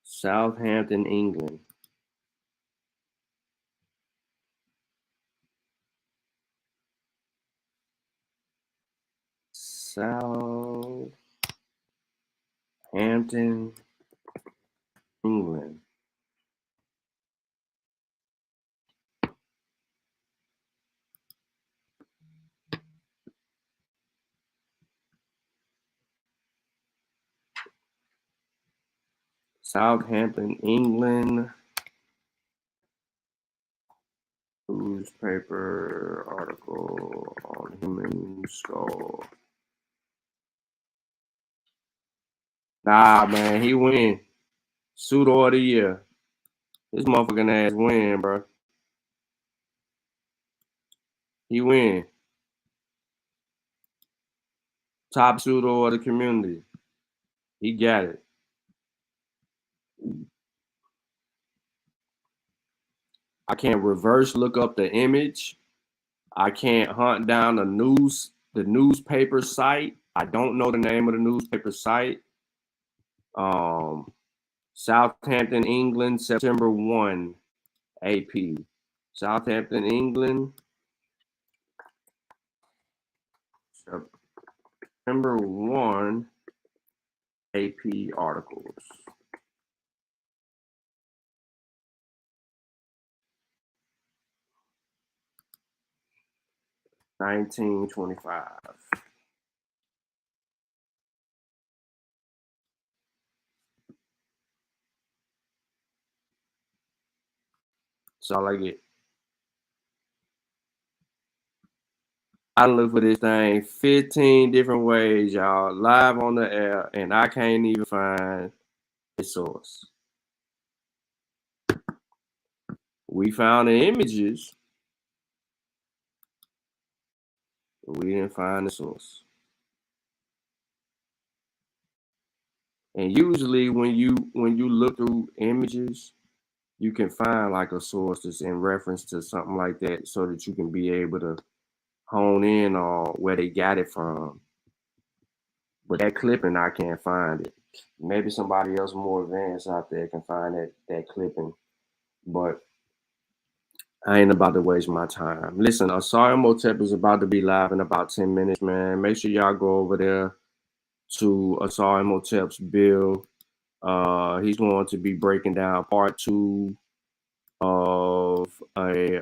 Southampton, England. Southampton, England. Southampton, England. Newspaper article on human skull. Nah, man, he win. Pseudo of the year. This motherfucking ass win, bro. He win. Top pseudo of the community. He got it. I can't reverse look up the image. I can't hunt down the newspaper site. I don't know the name of the newspaper site. Southampton, England, September 1, AP. Southampton, England, September 1, AP articles. 1925. That's all I get. I look for this thing 15 different ways, y'all, live on the air, and I can't even find the source. We found the images, but we didn't find the source. And usually when you look through images, you can find like a source that's in reference to something like that so that you can be able to hone in on where they got it from. But that clipping, I can't find it. Maybe somebody else more advanced out there can find that clipping. But I ain't about to waste my time. Listen, Asari Motep is about to be live in about 10 minutes, man. Make sure y'all go over there to Asari Motep's bill. He's going to be breaking down part 2 of a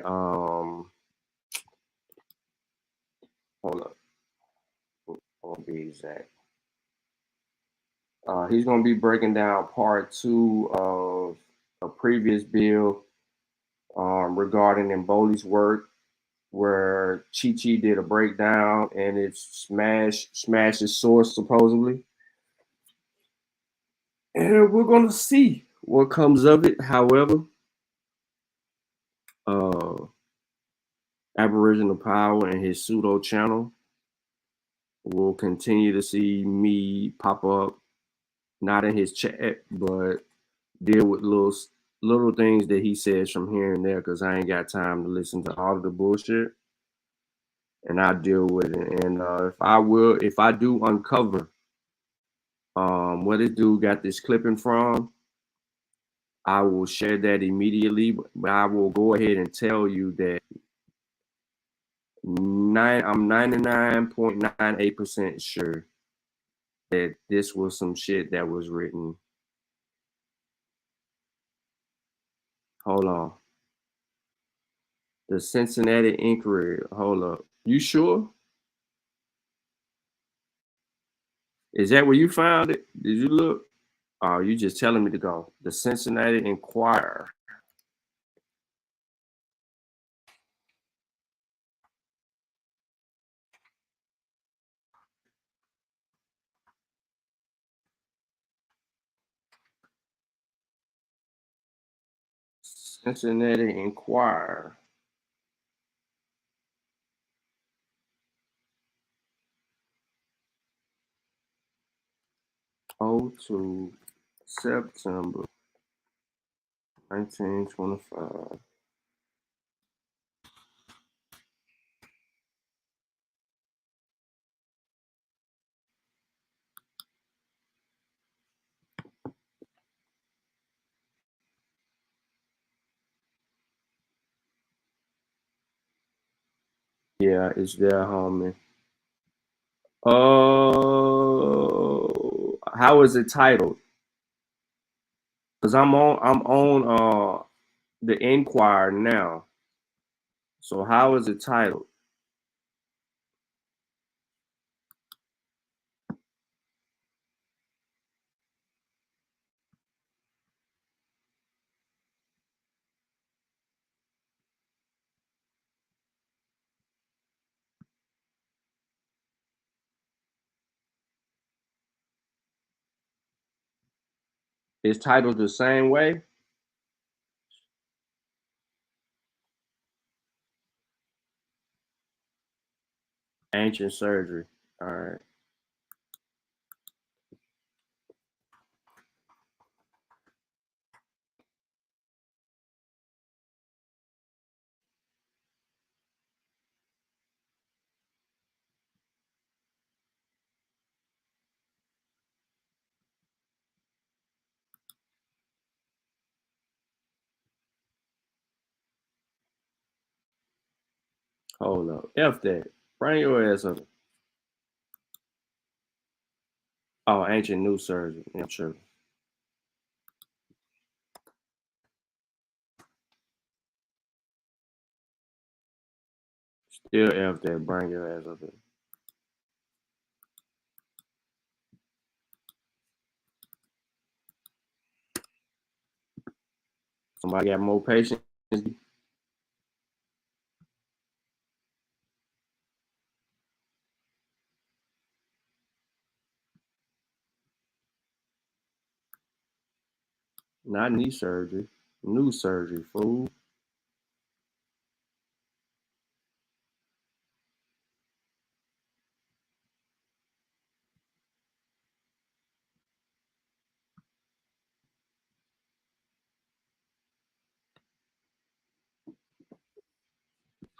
hold up. I won't be exact. He's going to be breaking down part 2 of a previous bill regarding Mboli's work, where Chi did a breakdown and it smashed his source supposedly. And we're going to see what comes of it. However, Aboriginal Power and his pseudo channel will continue to see me pop up, not in his chat, but deal with little things that he says from here and there, because I ain't got time to listen to all of the bullshit. And I deal with it. And if I do uncover where this dude got this clipping from, I will share that immediately. But I will go ahead and tell you that I'm 99.98% sure that this was some shit that was written. Hold on. The Cincinnati Inquiry. Hold up. You sure? Is that where you found it? Did you look? Oh, you just telling me to go. The Cincinnati Enquirer. Cincinnati Enquirer. To September 1925. Yeah, it's there, homie. How is it titled? Because I'm on the Enquirer now. So how is it titled? It's titled the same way? Ancient Surgery. All right. Hold up. F that. Bring your ass up. Oh, Ancient New Surgery. Yeah, sure. Still F that. Bring your ass up here. Somebody got more patience. Not knee surgery. New surgery, fool.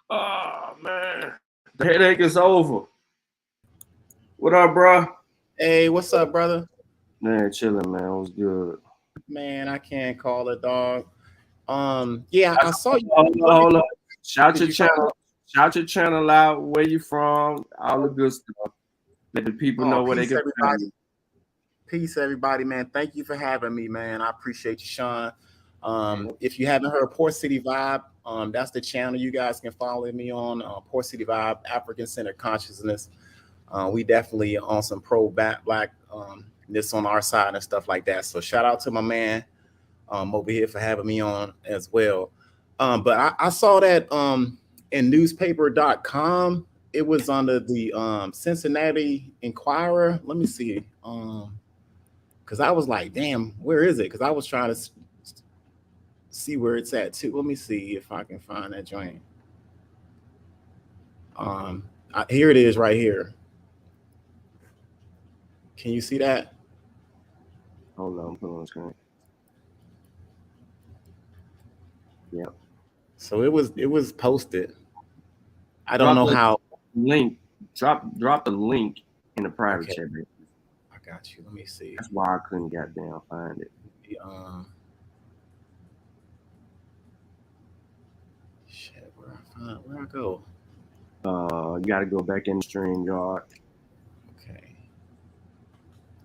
Oh, man. The headache is over. What up, bro? Hey, what's up, brother? Man, chilling, man. It was good. Man, I can't call it, dog. Yeah, I saw you. Hold on. Shout Did your you show channel. Shout your channel out. Where you from? All the good stuff. Let the people know where they peace, can everybody. find you. Peace, everybody, man. Thank you for having me, man. I appreciate you, Sean. If you haven't heard Port City Vibe, that's the channel you guys can follow me on. Port City Vibe, African Centered Consciousness. We definitely on some black this on our side and stuff like that. So shout out to my man over here for having me on as well. But I saw that in newspaper.com. It was under the Cincinnati Enquirer. Let me see. Because I was like, damn, where is it? Because I was trying to see where it's at too. Let me see if I can find that joint. Here it is right here. Can you see that? Hold on, put on screen. Yep. So it was posted. I don't know how. Link. Drop the link in the private chat. I got you. Let me see. That's why I couldn't goddamn find it. Shit, where I go? You gotta go back in the stream yard. Okay.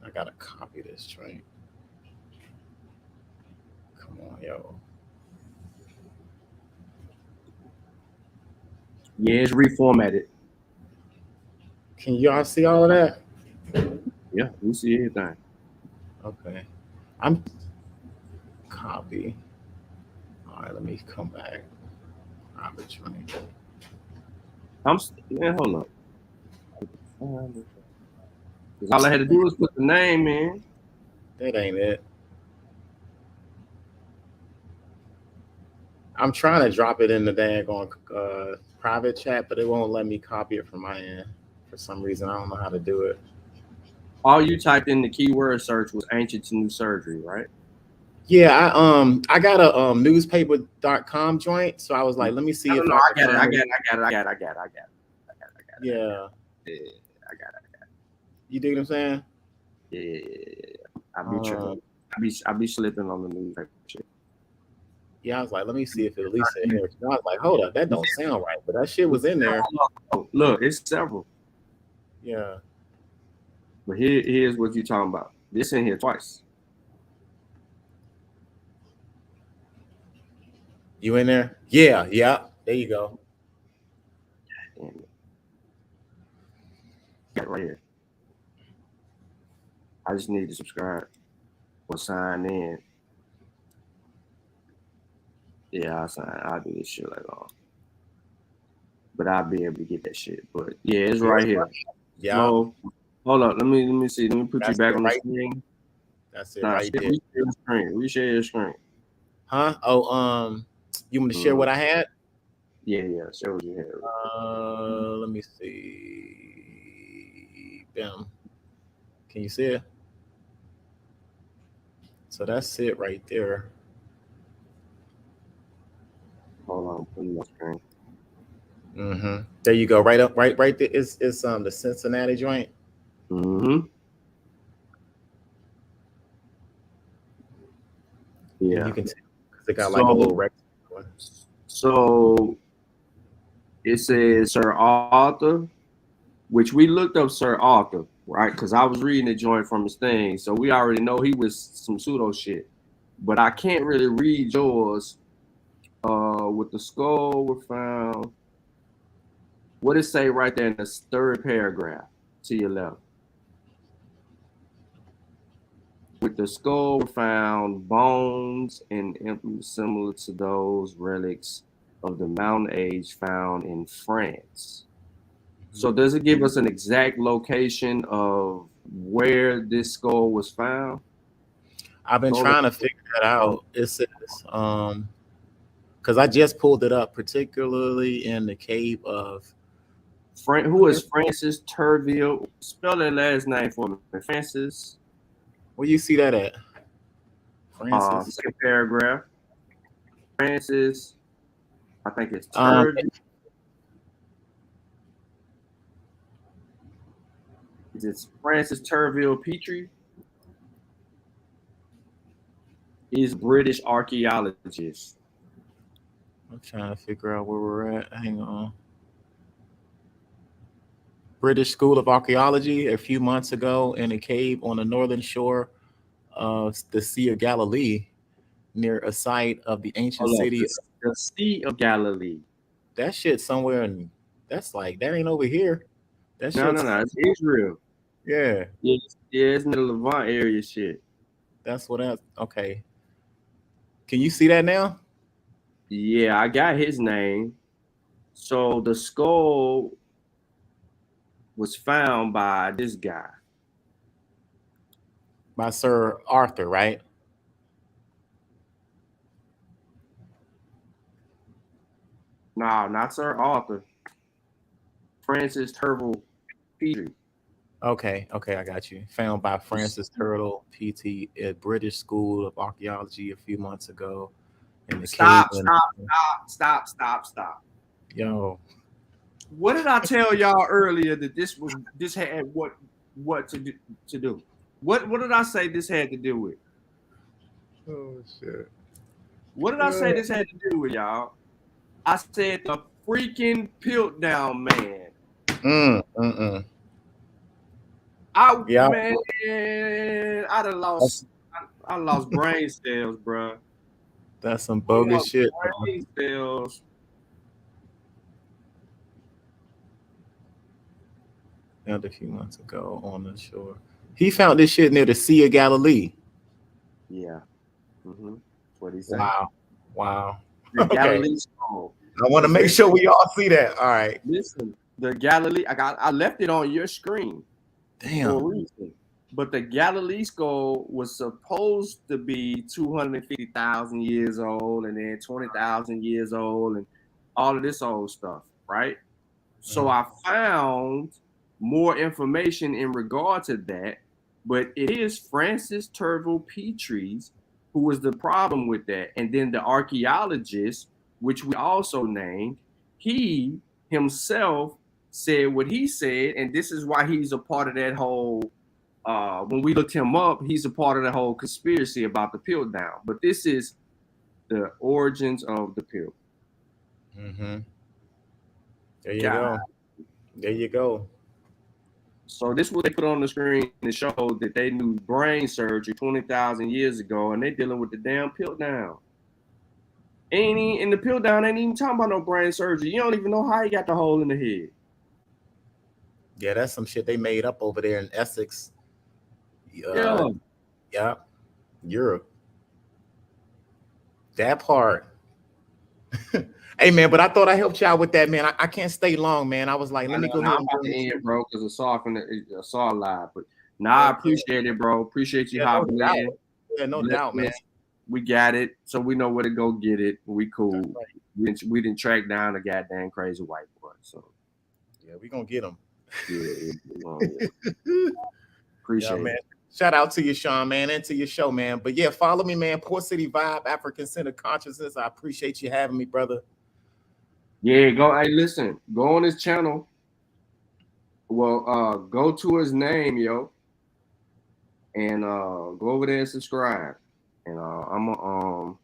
I gotta copy this joint. Come on, yo. Yeah, it's reformatted. Can y'all see all of that? Yeah, we see everything. Okay. I'm copy. All right, let me come back. Hold up. Because all I had to do was put the name in. That ain't it. I'm trying to drop it in the daggone private chat, but it won't let me copy it from my end for some reason. I don't know how to do it. All you typed in the keyword search was ancient to new surgery, right? Yeah, I got a newspaper.com joint, so I was like, let me see I if got it. Yeah, I got it. You dig what I'm saying? Yeah. I be slipping on the newspaper shit. Yeah, I was like, let me see if it at least in here. I was like, hold up, that don't sound right, but that shit was in there. Look, it's several. Yeah. But here's what you're talking about. This in here twice. You in there? Yeah. There you go. Damn it. Got it right here. I just need to subscribe or sign in. Yeah, I'll do this shit later on. But I'll be able to get that shit. But yeah, it's right here. Yeah. So, hold up. Let me see. Let me put you back on the screen. That's it right there. Reshare your screen. Huh? Oh, you want to share what I had? Yeah. Share what you had. Let me see. Bam. Can you see it? So that's it right there. Hold on, put it on screen. There you go. Right up, right there. It's the Cincinnati joint. Yeah. You can tell because it got like a little rectangle. So it says Sir Arthur, which we looked up Sir Arthur, right? Because I was reading the joint from his thing. So we already know he was some pseudo shit. But I can't really read yours. With the skull were found. What it say right there in the third paragraph to your left? With the skull were found bones and implements similar to those relics of the Mountain Age found in France. So does it give us an exact location of where this skull was found? I've been trying to figure that out. It says, because I just pulled it up, particularly in the cave of who is Francis Turville? Spell that last name for me. Francis. Where you see that at? Francis. Second paragraph. Francis. I think it's Turville. Is it Francis Turville Petrie? He's a British archaeologist. I'm trying to figure out where we're at. Hang on. British School of Archaeology a few months ago in a cave on the northern shore of the Sea of Galilee near a site of the ancient city. The Sea of Galilee. That shit somewhere in, that's like, that ain't over here. That No, it's Israel. Yeah. Yeah, it's in the Levant area shit. That's what else. Okay. Can you see that now? Yeah, I got his name. So the skull was found by this guy. By Sir Arthur, right? No, not Sir Arthur. Francis Turville Petrie. Okay, I got you. Found by Francis Turtle PT at British School of Archaeology a few months ago. In the Stop. Yo. What did I tell y'all earlier that this had what to do? What did I say this had to do with? Oh shit. What did I say this had to do with, y'all? I said the freaking Piltdown man. Man, I lost brain cells, bro. That's some bogus shit. Brain cells. Found a few months ago on the shore. He found this shit near the Sea of Galilee. Yeah. Mm-hmm. That's what he said. Wow. The Galilee skull. I want to make sure we all see that. All right. Listen, the Galilee, I left it on your screen. Damn. For a reason. But the Galilee skull was supposed to be 250,000 years old and then 20,000 years old and all of this old stuff, right? So I found more information in regard to that, but it is Francis Turville Petries who was the problem with that. And then the archaeologist, which we also named, he himself said what he said, and this is why he's a part of that whole, when we looked him up, he's a part of the whole conspiracy about the Piltdown. But this is the origins of the Pilt. Mm-hmm. There you go. So this is what they put on the screen to show that they knew brain surgery 20,000 years ago, and they're dealing with the damn Piltdown. And the Piltdown ain't even talking about no brain surgery. You don't even know how he got the hole in the head. Yeah, that's some shit they made up over there in Essex. Yeah, Europe. That part. Hey man, but I thought I helped y'all with that, man. I can't stay long, man. I was like, let me go ahead and go in, bro, because I saw live. But I appreciate it, bro. Appreciate you hopping in. Yeah, no doubt, man. We got it, so we know where to go get it. We cool. Right. We didn't track down a goddamn crazy white boy. So yeah, we gonna get him. Yeah. Appreciate it, man. Shout out to you, Sean, man, and to your show, man. But yeah, follow me, man. Port City Vibe, African Center Consciousness. I appreciate you having me, brother. Yeah, hey, listen, go on his channel. Well, go to his name, yo, and go over there and subscribe. And I'm gonna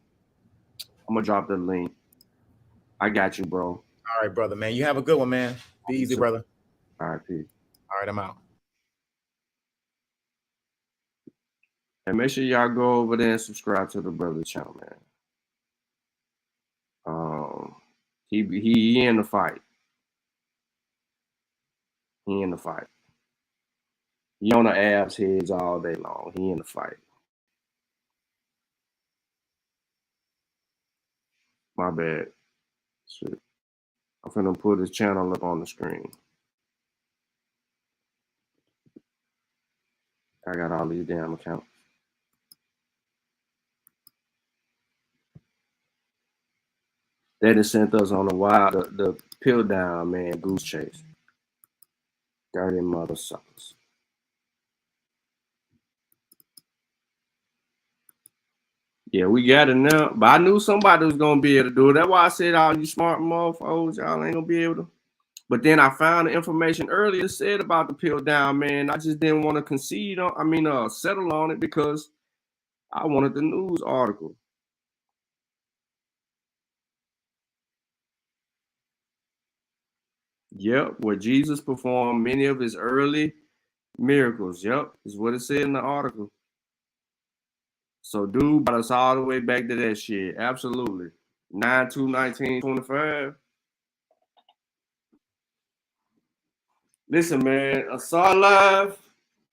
drop the link. I got you, bro. All right, brother, man. You have a good one, man. Be easy, brother. All right, peace. All right, I'm out. And make sure y'all go over there and subscribe to the brother channel, man. He in the fight. He in the fight. He on the abs heads all day long. He in the fight. My bad. Shit. I'm finna put his channel up on the screen. I got all these damn accounts. They just sent us on the wild, the pill down, man, goose chase. Dirty mother suckers. Yeah, we got it now. But I knew somebody was gonna be able to do it. That's why I said all you smart motherfuckers, y'all ain't gonna be able to. But then I found the information earlier said about the pill down, man. I just didn't want to concede on, settle on it because I wanted the news article. Yep, where Jesus performed many of his early miracles. Yep, is what it said in the article. So dude brought us all the way back to that shit. Absolutely. 9/2/1925. Listen, man, I saw live.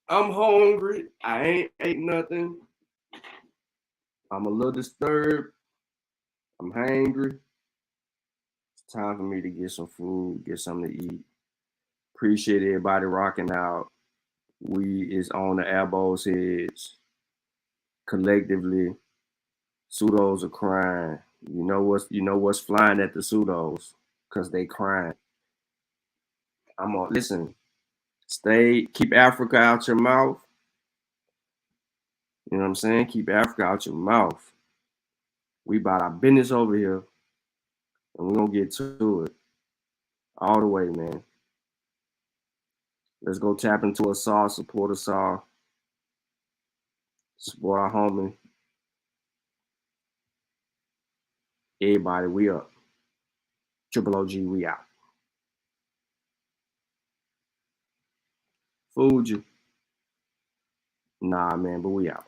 I'm hungry. I ain't ate nothing. I'm a little disturbed. I'm hangry. It's time for me to get some food, get something to eat. Appreciate everybody rocking out. We is on the elbows heads. Collectively, pseudos are crying. You know what's flying at the pseudos? Because they crying. Listen, keep Africa out your mouth. You know what I'm saying? Keep Africa out your mouth. We about our business over here. And we're gonna get to it. All the way, man. Let's go tap into a saw, support a saw. Support our homie. Everybody, we up. Triple OG, we out. Fooled you. Nah, man, but we out.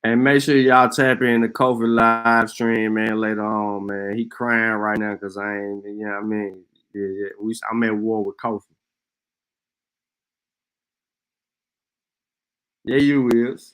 And make sure y'all tap in the COVID live stream, man, later on, man. He crying right now because I ain't, you know what I mean? Yeah, I'm at war with Kofi. Yeah, you is.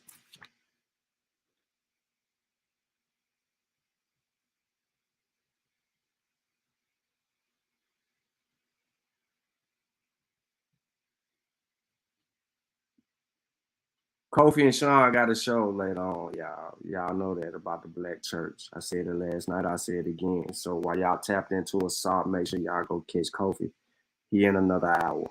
Kofi and Sean got a show later on, y'all. Y'all know that about the Black Church. I said it last night. I said it again. So while y'all tapped into assault, make sure y'all go catch Kofi. He in another hour.